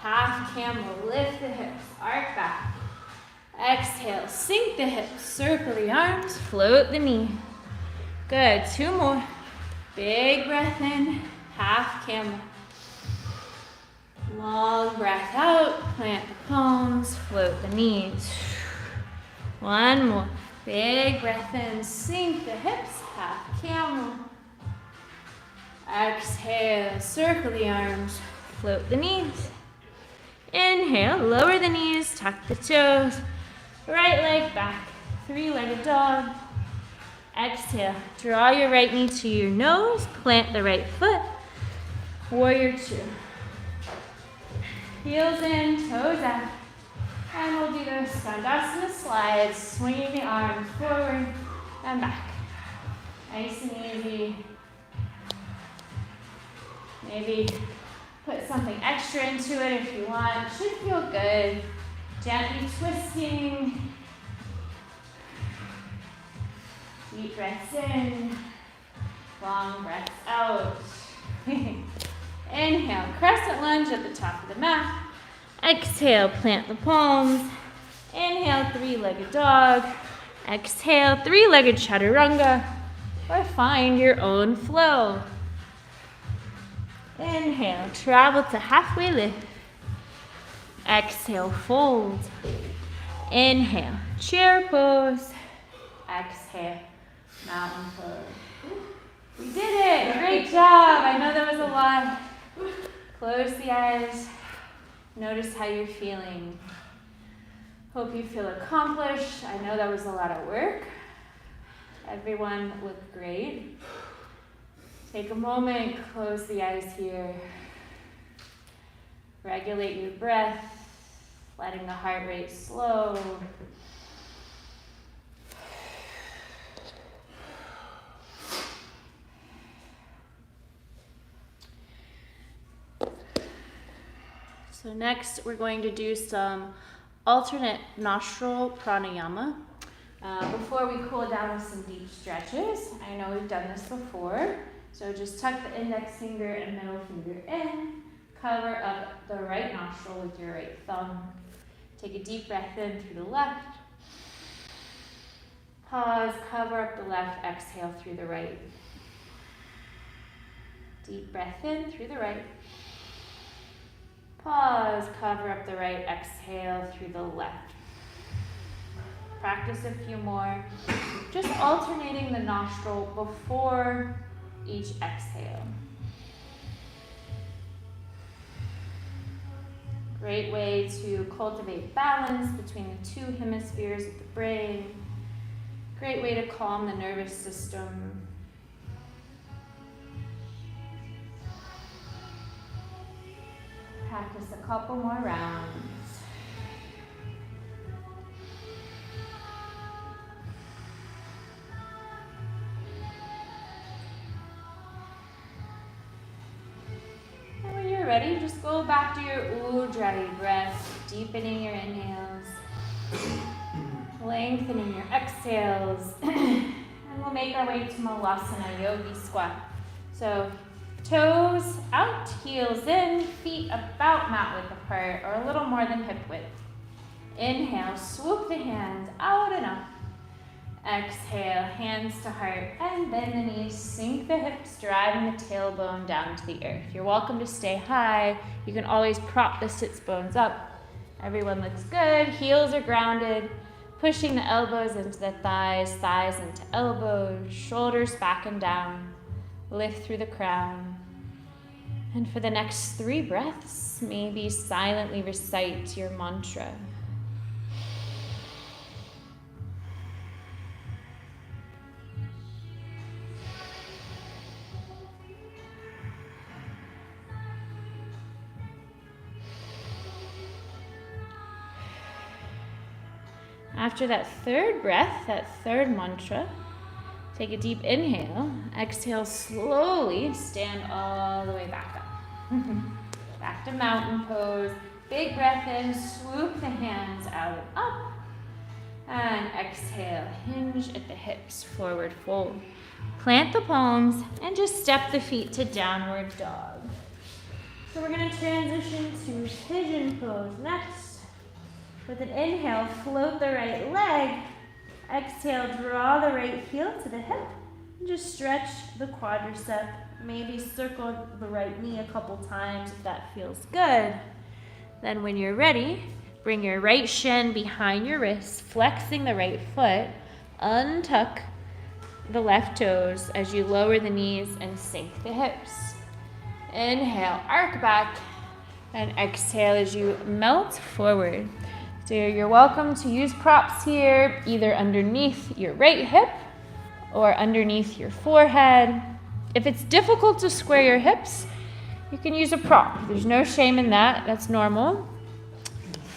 Half camel, lift the hips, arc back. Exhale, sink the hips, circle the arms, float the knee. Good, 2 more. Big breath in, half camel. Long breath out, plant the palms, float the knees. 1 more. Big breath in, sink the hips, half camel. Exhale, circle the arms, float the knees. Inhale, lower the knees, tuck the toes. Right leg back, 3-legged dog. Exhale, draw your right knee to your nose, plant the right foot. Warrior 2. Heels in, toes out. And we'll do those Skandasana slides, swinging the arms forward and back. Nice and easy. Maybe put something extra into it if you want. Should feel good. Gently twisting. Deep breaths in. Long breaths out. Inhale, crescent lunge at the top of the mat. Exhale, plant the palms. Inhale, 3-legged dog. Exhale, 3-legged chaturanga. Or find your own flow. Inhale, travel to halfway lift. Exhale, fold. Inhale, chair pose. Exhale, mountain pose. We did it! Great job! I know that was a lot. Close the eyes. Notice how you're feeling. Hope you feel accomplished. I know that was a lot of work. Everyone looked great. Take a moment, close the eyes here. Regulate your breath, letting the heart rate slow. So next we're going to do some alternate nostril pranayama. Before we cool down with some deep stretches, I know we've done this before, so just tuck the index finger and middle finger in, cover up the right nostril with your right thumb. Take a deep breath in through the left. Pause, cover up the left, exhale through the right. Deep breath in through the right. Pause, cover up the right, exhale through the left. Practice a few more, just alternating the nostril before each exhale. Great way to cultivate balance between the two hemispheres of the brain. Great way to calm the nervous system. Practice a couple more rounds. And when you're ready, just go back to your Ujjayi breath, deepening your inhales, lengthening your exhales, and we'll make our way to Malasana Yogi Squat. So toes out, heels in, feet about mat width apart, or a little more than hip width. Inhale, swoop the hands out and up. Exhale, hands to heart, and bend the knees, sink the hips, driving the tailbone down to the earth. You're welcome to stay high. You can always prop the sits bones up. Everyone looks good, heels are grounded, pushing the elbows into the thighs, thighs into elbows, shoulders back and down. Lift through the crown. And for the next 3 breaths, maybe silently recite your mantra. After that 3rd breath, that 3rd mantra, take a deep inhale. Exhale slowly, stand all the way back up. Back to mountain pose. Big breath in, swoop the hands out and up. And exhale, hinge at the hips, forward fold. Plant the palms and just step the feet to downward dog. So we're going to transition to pigeon pose next. With an inhale, float the right leg. Exhale, draw the right heel to the hip. And just stretch the quadricep. Maybe circle the right knee a couple times if that feels good. Then when you're ready, bring your right shin behind your wrist, flexing the right foot. Untuck the left toes as you lower the knees and sink the hips. Inhale, arc back. And exhale as you melt forward. So you're welcome to use props here, either underneath your right hip or underneath your forehead. If it's difficult to square your hips, you can use a prop. There's no shame in that. That's normal.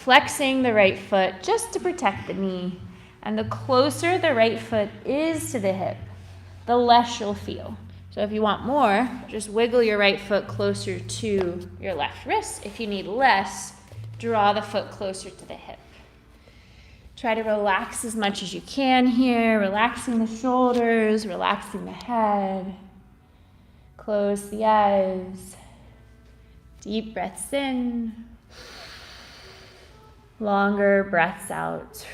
Flexing the right foot just to protect the knee. And the closer the right foot is to the hip, the less you'll feel. So if you want more, just wiggle your right foot closer to your left wrist. If you need less, draw the foot closer to the hip. Try to relax as much as you can here, relaxing the shoulders, relaxing the head. Close the eyes. Deep breaths in. Longer breaths out.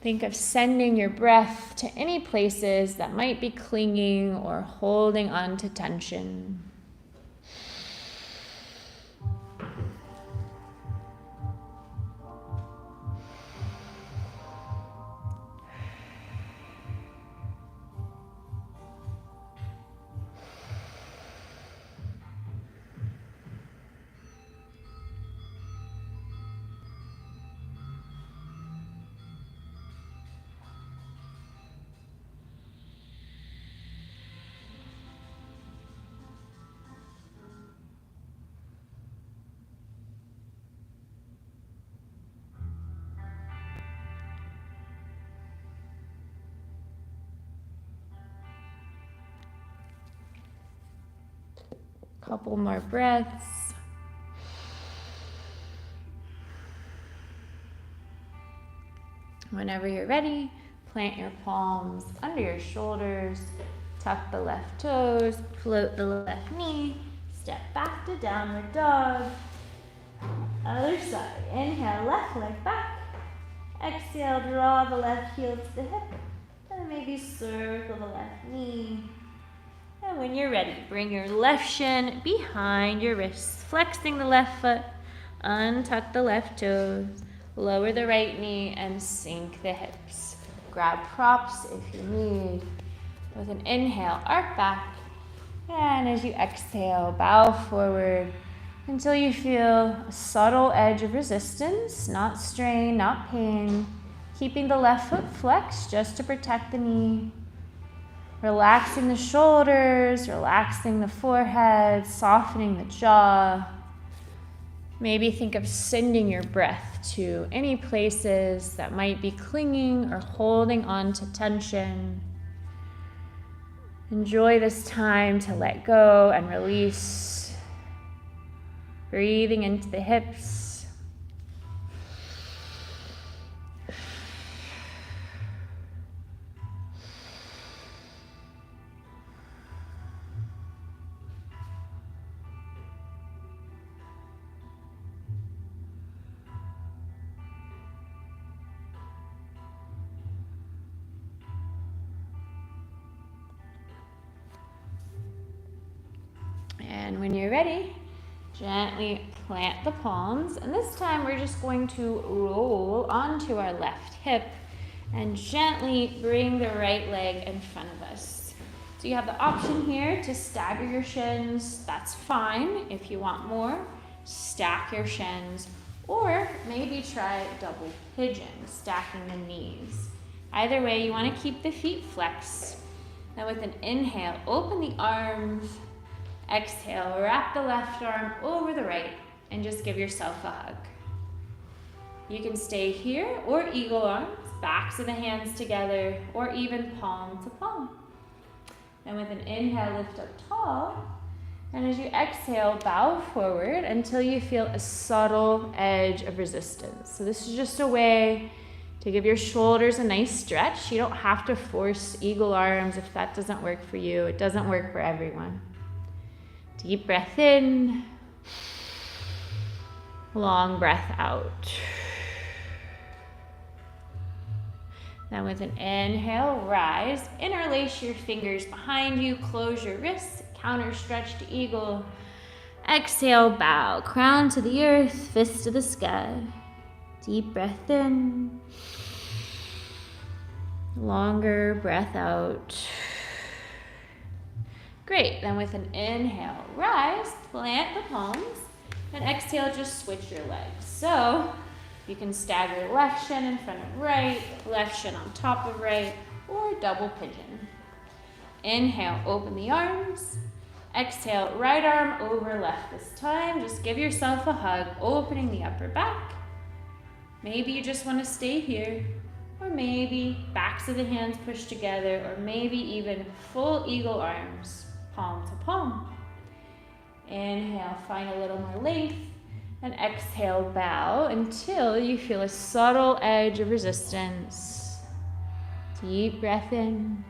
Think of sending your breath to any places that might be clinging or holding on to tension. Couple more breaths. Whenever you're ready, plant your palms under your shoulders, tuck the left toes, float the left knee, step back to downward dog. Other side, inhale, left leg back. Exhale, draw the left heel to the hip, and maybe circle the left knee. And when you're ready, bring your left shin behind your wrists, flexing the left foot, untuck the left toes, lower the right knee, and sink the hips. Grab props if you need. With an inhale, arc back, and as you exhale, bow forward until you feel a subtle edge of resistance, not strain, not pain, keeping the left foot flexed just to protect the knee. Relaxing the shoulders, relaxing the forehead, softening the jaw. Maybe think of sending your breath to any places that might be clinging or holding on to tension. Enjoy this time to let go and release. Breathing into the hips. And when you're ready, gently plant the palms, and this time we're just going to roll onto our left hip and gently bring the right leg in front of us. So you have the option here to stagger your shins. That's fine. If you want more, stack your shins, or maybe try double pigeon, stacking the knees. Either way, you want to keep the feet flexed. Now with an inhale, open the arms. Exhale, wrap the left arm over the right and just give yourself a hug. You can stay here or eagle arms, backs of the hands together, or even palm to palm. And with an inhale, lift up tall. And as you exhale, bow forward until you feel a subtle edge of resistance. So this is just a way to give your shoulders a nice stretch. You don't have to force eagle arms if that doesn't work for you. It doesn't work for everyone. Deep breath in, long breath out. Now with an inhale, rise, interlace your fingers behind you, close your wrists, counter stretch to eagle. Exhale, bow, crown to the earth, fist to the sky. Deep breath in, longer breath out. Great, then with an inhale, rise, plant the palms, and exhale, just switch your legs. So you can stagger left shin in front of right, left shin on top of right, or double pigeon. Inhale, open the arms. Exhale, right arm over left this time. Just give yourself a hug, opening the upper back. Maybe you just want to stay here, or maybe backs of the hands pushed together, or maybe even full eagle arms. Palm to palm. Inhale, find a little more length, and exhale, bow until you feel a subtle edge of resistance. Deep breath in,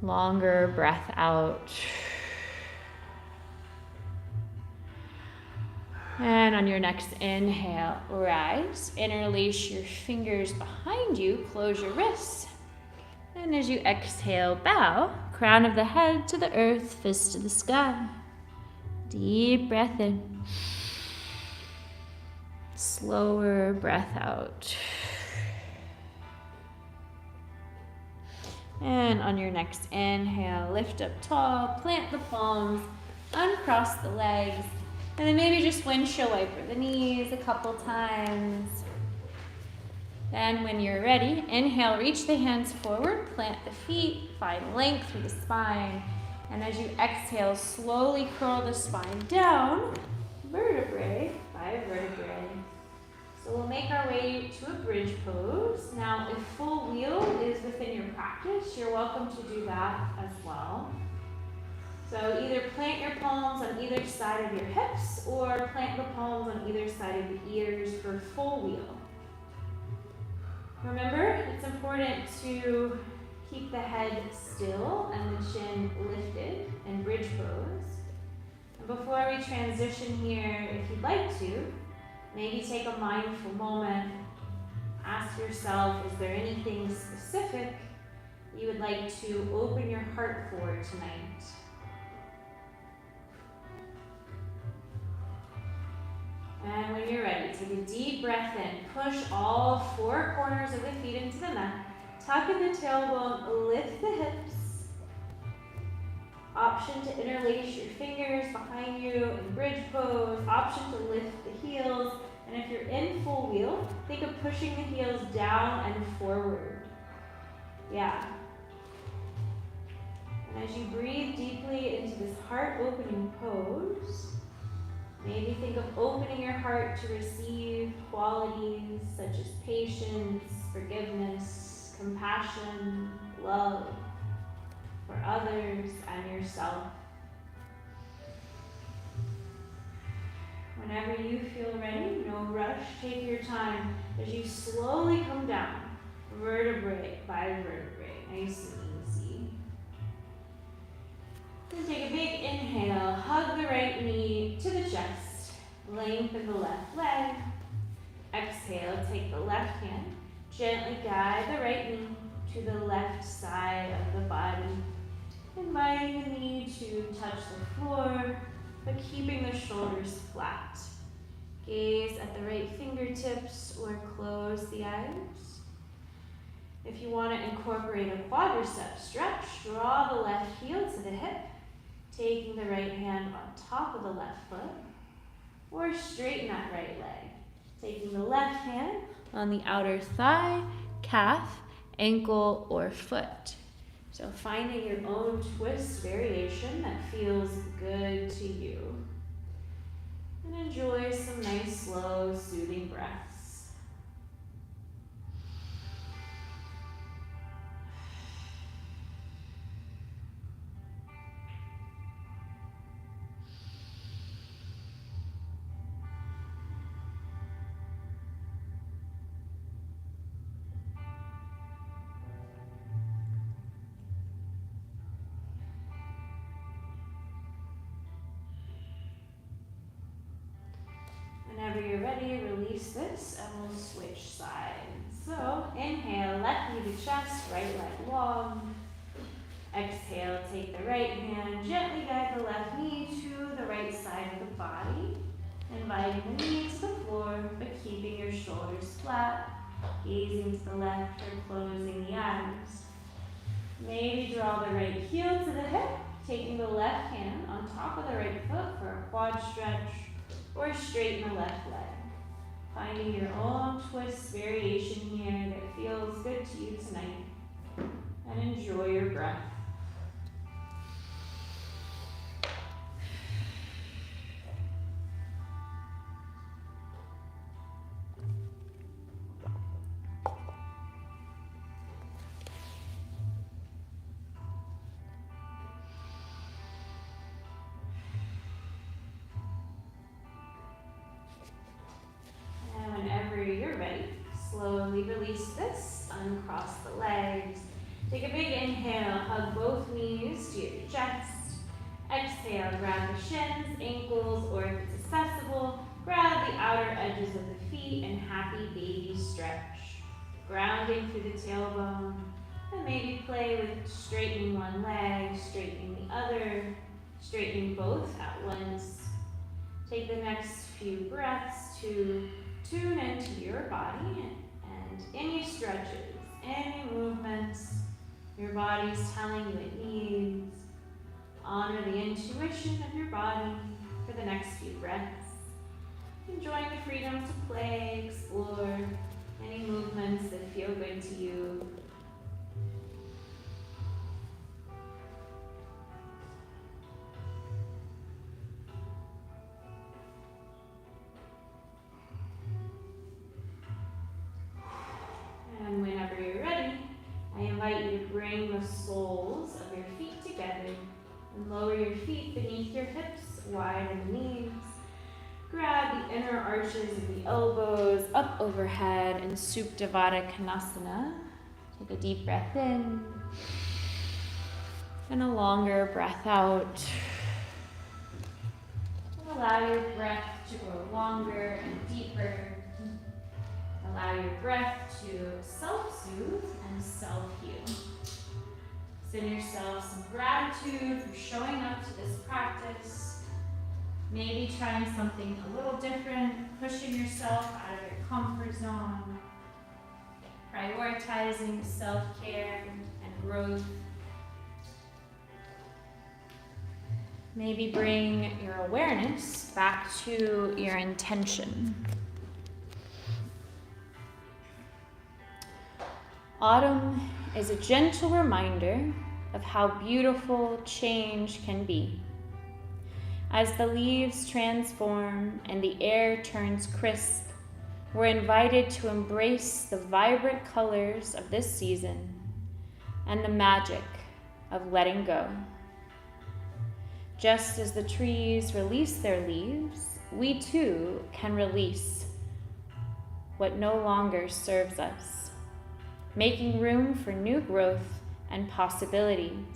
longer breath out. And on your next inhale, rise, interlace your fingers behind you, close your wrists. And as you exhale, bow, crown of the head to the earth, fist to the sky. Deep breath in. Slower breath out. And on your next inhale, lift up tall, plant the palms, uncross the legs, and then maybe just windshield wiper the knees a couple times. Then when you're ready, inhale, reach the hands forward, plant the feet, find length through the spine. And as you exhale, slowly curl the spine down, vertebrae by vertebrae. So we'll make our way to a bridge pose. Now, if full wheel is within your practice, you're welcome to do that as well. So either plant your palms on either side of your hips or plant the palms on either side of the ears for full wheel. Remember, it's important to keep the head still and the chin lifted in bridge pose. And before we transition here, if you'd like to, maybe take a mindful moment. Ask yourself, is there anything specific you would like to open your heart for tonight? And when you're ready, take a deep breath in. Push all four corners of the feet into the mat. Tuck in the tailbone, lift the hips. Option to interlace your fingers behind you in bridge pose. Option to lift the heels. And if you're in full wheel, think of pushing the heels down and forward. Yeah. And as you breathe deeply into this heart-opening pose, maybe think of opening your heart to receive qualities such as patience, forgiveness, compassion, love for others and yourself. Whenever you feel ready, no rush, take your time as you slowly come down, vertebrae by vertebrae, nice and easy. Then take a big inhale, hug the right knee to the chest, lengthen the left leg. Exhale, take the left hand, gently guide the right knee to the left side of the body, inviting the knee to touch the floor, but keeping the shoulders flat. Gaze at the right fingertips or close the eyes. If you want to incorporate a quadricep stretch, draw the left heel to the hip, taking the right hand on top of the left foot, or straighten that right leg, taking the left hand on the outer thigh, calf, ankle, or foot. So finding your own twist variation that feels good to you. And enjoy some nice, slow, soothing breaths. Whenever you're ready, release this and we'll switch sides. So inhale, left knee to chest, right leg long. Exhale, take the right hand, gently guide the left knee to the right side of the body. Inviting the knee to the floor, but keeping your shoulders flat. Gazing to the left or closing the eyes. Maybe draw the right heel to the hip, taking the left hand on top of the right foot for a quad stretch, or straighten the left leg. Finding your own twist variation here that feels good to you tonight. And enjoy your breath. You're ready. Slowly release this, uncross the legs. Take a big inhale, hug both knees to your chest. Exhale, grab the shins, ankles, or if it's accessible, grab the outer edges of the feet and happy baby stretch. Grounding through the tailbone, and maybe play with straightening one leg, straightening the other, straightening both at once. Take the next few breaths to tune into your body and any stretches, any movements your body's telling you it needs. Honor the intuition of your body for the next few breaths. Enjoying the freedom to play, explore any movements that feel good to you. And whenever you're ready, I invite you to bring the soles of your feet together and lower your feet beneath your hips, widen the knees. Grab the inner arches of the elbows up overhead in Supta Konasana. Take a deep breath in and a longer breath out. And allow your breath to grow longer and deeper. Allow your breath to self-soothe and self-heal. Send yourself some gratitude for showing up to this practice. Maybe trying something a little different, pushing yourself out of your comfort zone, prioritizing self-care and growth. Maybe bring your awareness back to your intention. Autumn is a gentle reminder of how beautiful change can be. As the leaves transform and the air turns crisp, we're invited to embrace the vibrant colors of this season and the magic of letting go. Just as the trees release their leaves, we too can release what no longer serves us, making room for new growth and possibilities.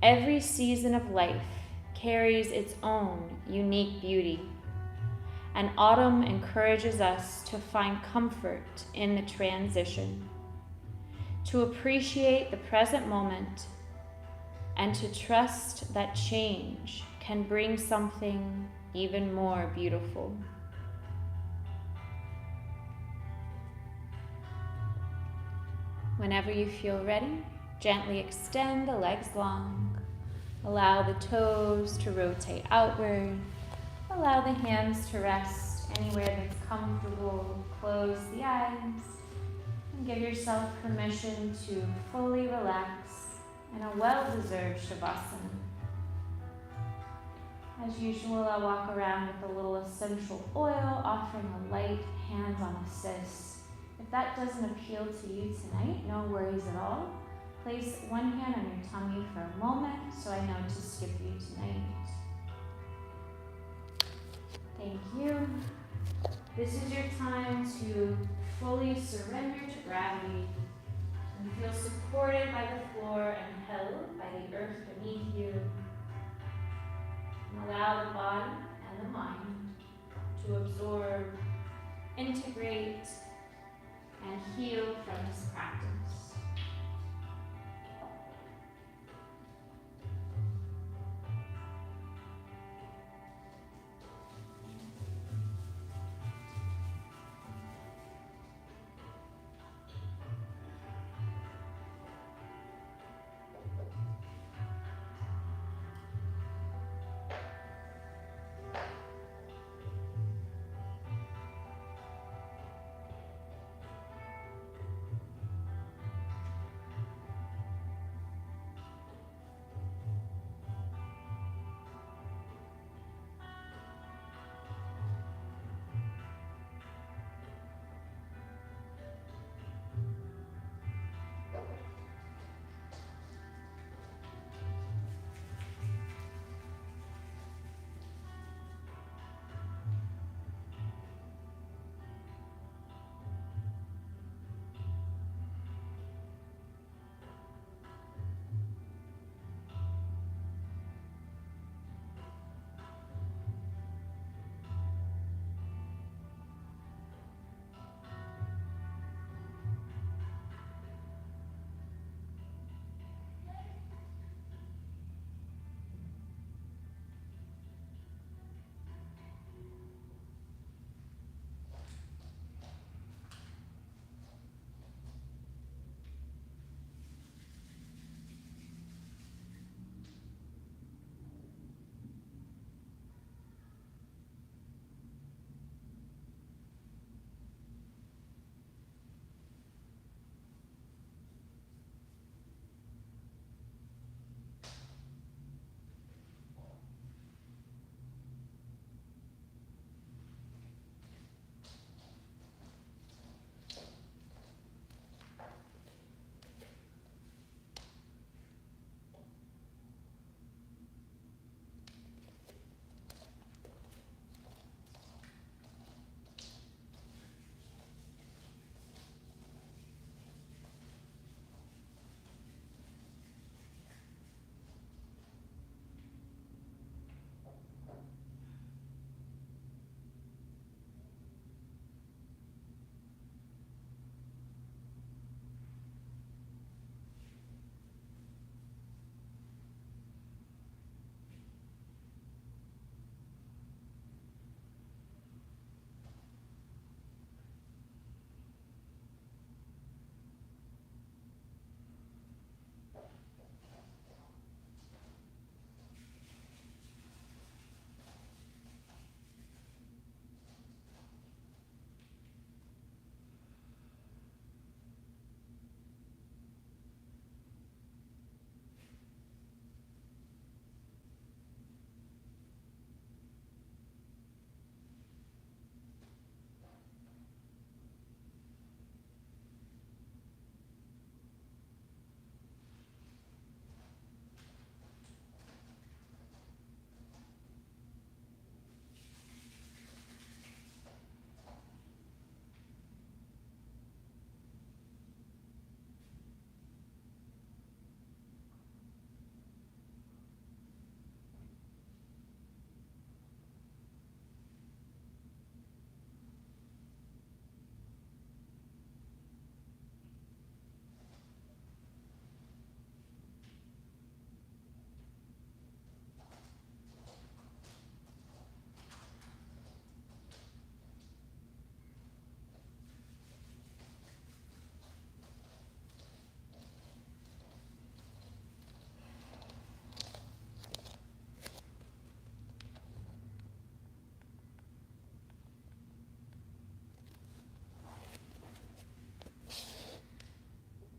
Every season of life carries its own unique beauty, and autumn encourages us to find comfort in the transition, to appreciate the present moment, and to trust that change can bring something even more beautiful. Whenever you feel ready, gently extend the legs long. Allow the toes to rotate outward. Allow the hands to rest anywhere that's comfortable. Close the eyes and give yourself permission to fully relax in a well-deserved Shavasana. As usual, I'll walk around with a little essential oil, offering a light hands-on assist. If that doesn't appeal to you tonight, no worries at all. Place one hand on your tummy for a moment so I know to skip you tonight. Thank you. This is your time to fully surrender to gravity and feel supported by the floor and held by the earth beneath you. And allow the body and the mind to absorb, integrate, and heal from this practice.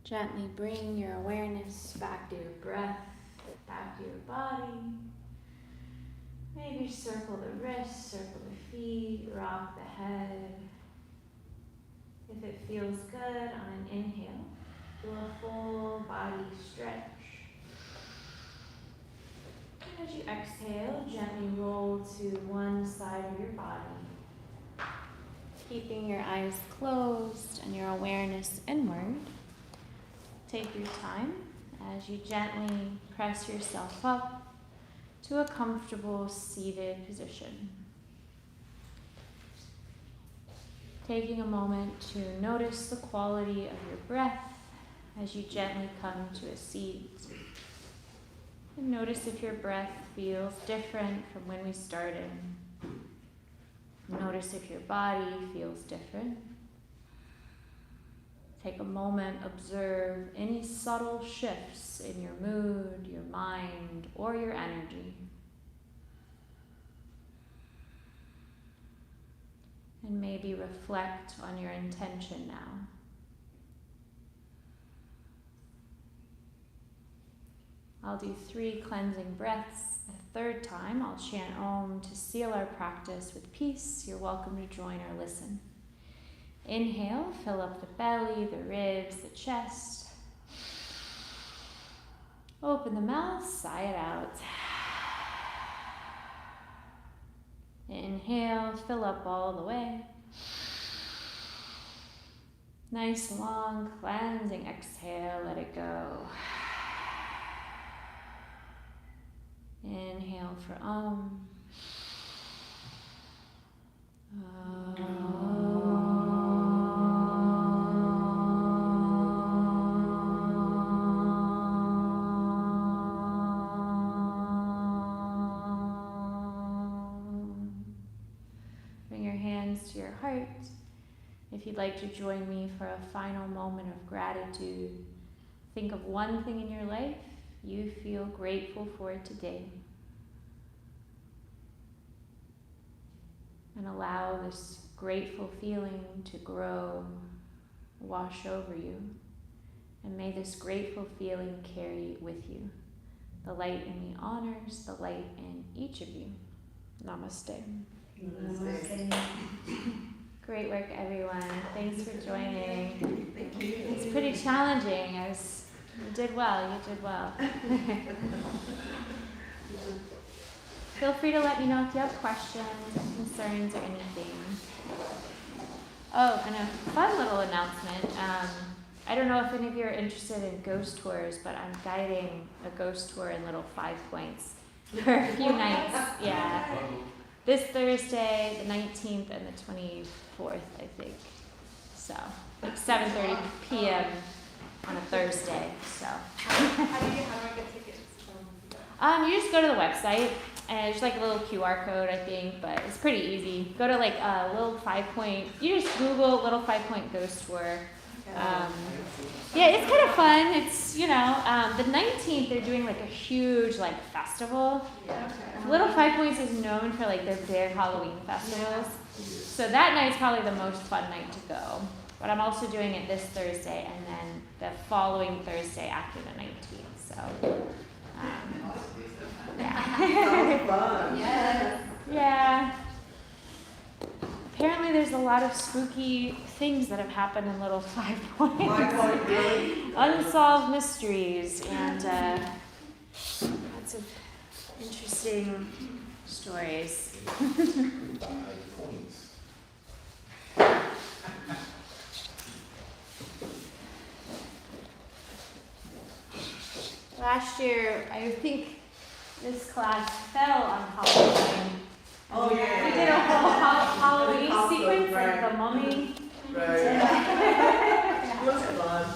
Gently bring your awareness back to your breath, back to your body. Maybe circle the wrists, circle the feet, rock the head. If it feels good on an inhale, do a full body stretch. And as you exhale, gently roll to one side of your body, keeping your eyes closed and your awareness inward. Take your time as you gently press yourself up to a comfortable seated position. Taking a moment to notice the quality of your breath as you gently come to a seat. And notice if your breath feels different from when we started. Notice if your body feels different. Take a moment, observe any subtle shifts in your mood, your mind, or your energy. And maybe reflect on your intention now. I'll do 3 cleansing breaths. A third time, I'll chant Om to seal our practice with peace. You're welcome to join or listen. Inhale, fill up the belly, the ribs, the chest. Open the mouth, sigh it out. Inhale, fill up all the way. Nice long cleansing exhale, let it go. Inhale for Om. Bring your hands to your heart. If you'd like to join me for a final moment of gratitude, think of one thing in your life you feel grateful for today. And allow this grateful feeling to grow, wash over you. And may this grateful feeling carry with you. The light in me honors the light in each of you. Namaste. Namaste. Great work, everyone. Thanks for joining. Thank you. It's pretty challenging. You did well. You did well. Feel free to let me know if you have questions or concerns or anything. Oh, and a fun little announcement. I don't know if any of you are interested in ghost tours, but I'm guiding a ghost tour in Little 5 Points for a few nights. Yeah. This Thursday, the 19th and the 24th, I think. So, like 7:30 p.m. on a Thursday. So. How do I get tickets? You just go to the website, and it's like a little QR code, I think, but it's pretty easy. Go to like Little 5 Point. You just Google Little 5 Point Ghost Tour. Yeah, it's kind of fun. It's, the 19th they're doing like a huge like festival. Yeah, okay. Little 5 Points is known for like their Halloween festivals. So that night's probably the most fun night to go. But I'm also doing it this Thursday and then the following Thursday after the 19th. So, yeah. Fun. Yes. Yeah. Apparently there's a lot of spooky things that have happened in Little 5 Points. 5 Point, really? Unsolved mysteries and lots of interesting stories. 5 points. Last year, I think this class fell on Halloween. Oh, yeah. We did a whole Halloween Awesome, sequence right. of the mummy. Right. It was fun.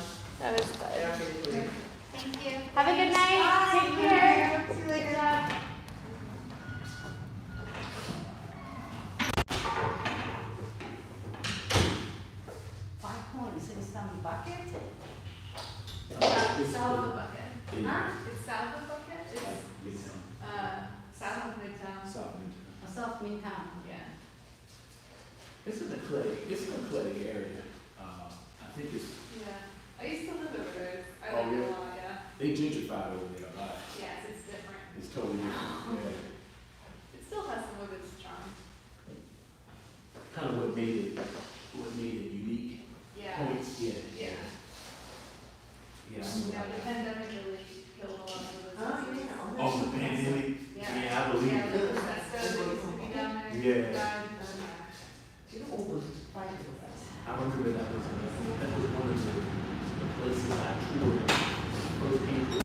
That was good. Definitely. Thank you. Have a good night. Bye. Take care. See you later. Bucket? It's South of cool. Bucket. Yeah. Huh? It's south of Bucket? It's, Midtown. south of Midtown. South Midtown. South Midtown. Yeah. It's an eclectic area. I think it's Yeah. I used to live over there. They gentrified over there a lot. Yes, it's different. It's totally different. Yeah. It still has some of its charm. Kind of what made it unique. Yeah. Points. Yeah. Yeah. Yeah. Yeah, the pandemic really killed a lot of those. Oh, the pandemic. Yeah. Yeah, I believe Yeah, it. like Vinyasa, they used to be down there. Yeah. Died. You know, all those fire events. I remember that was one of the places I toured. First came to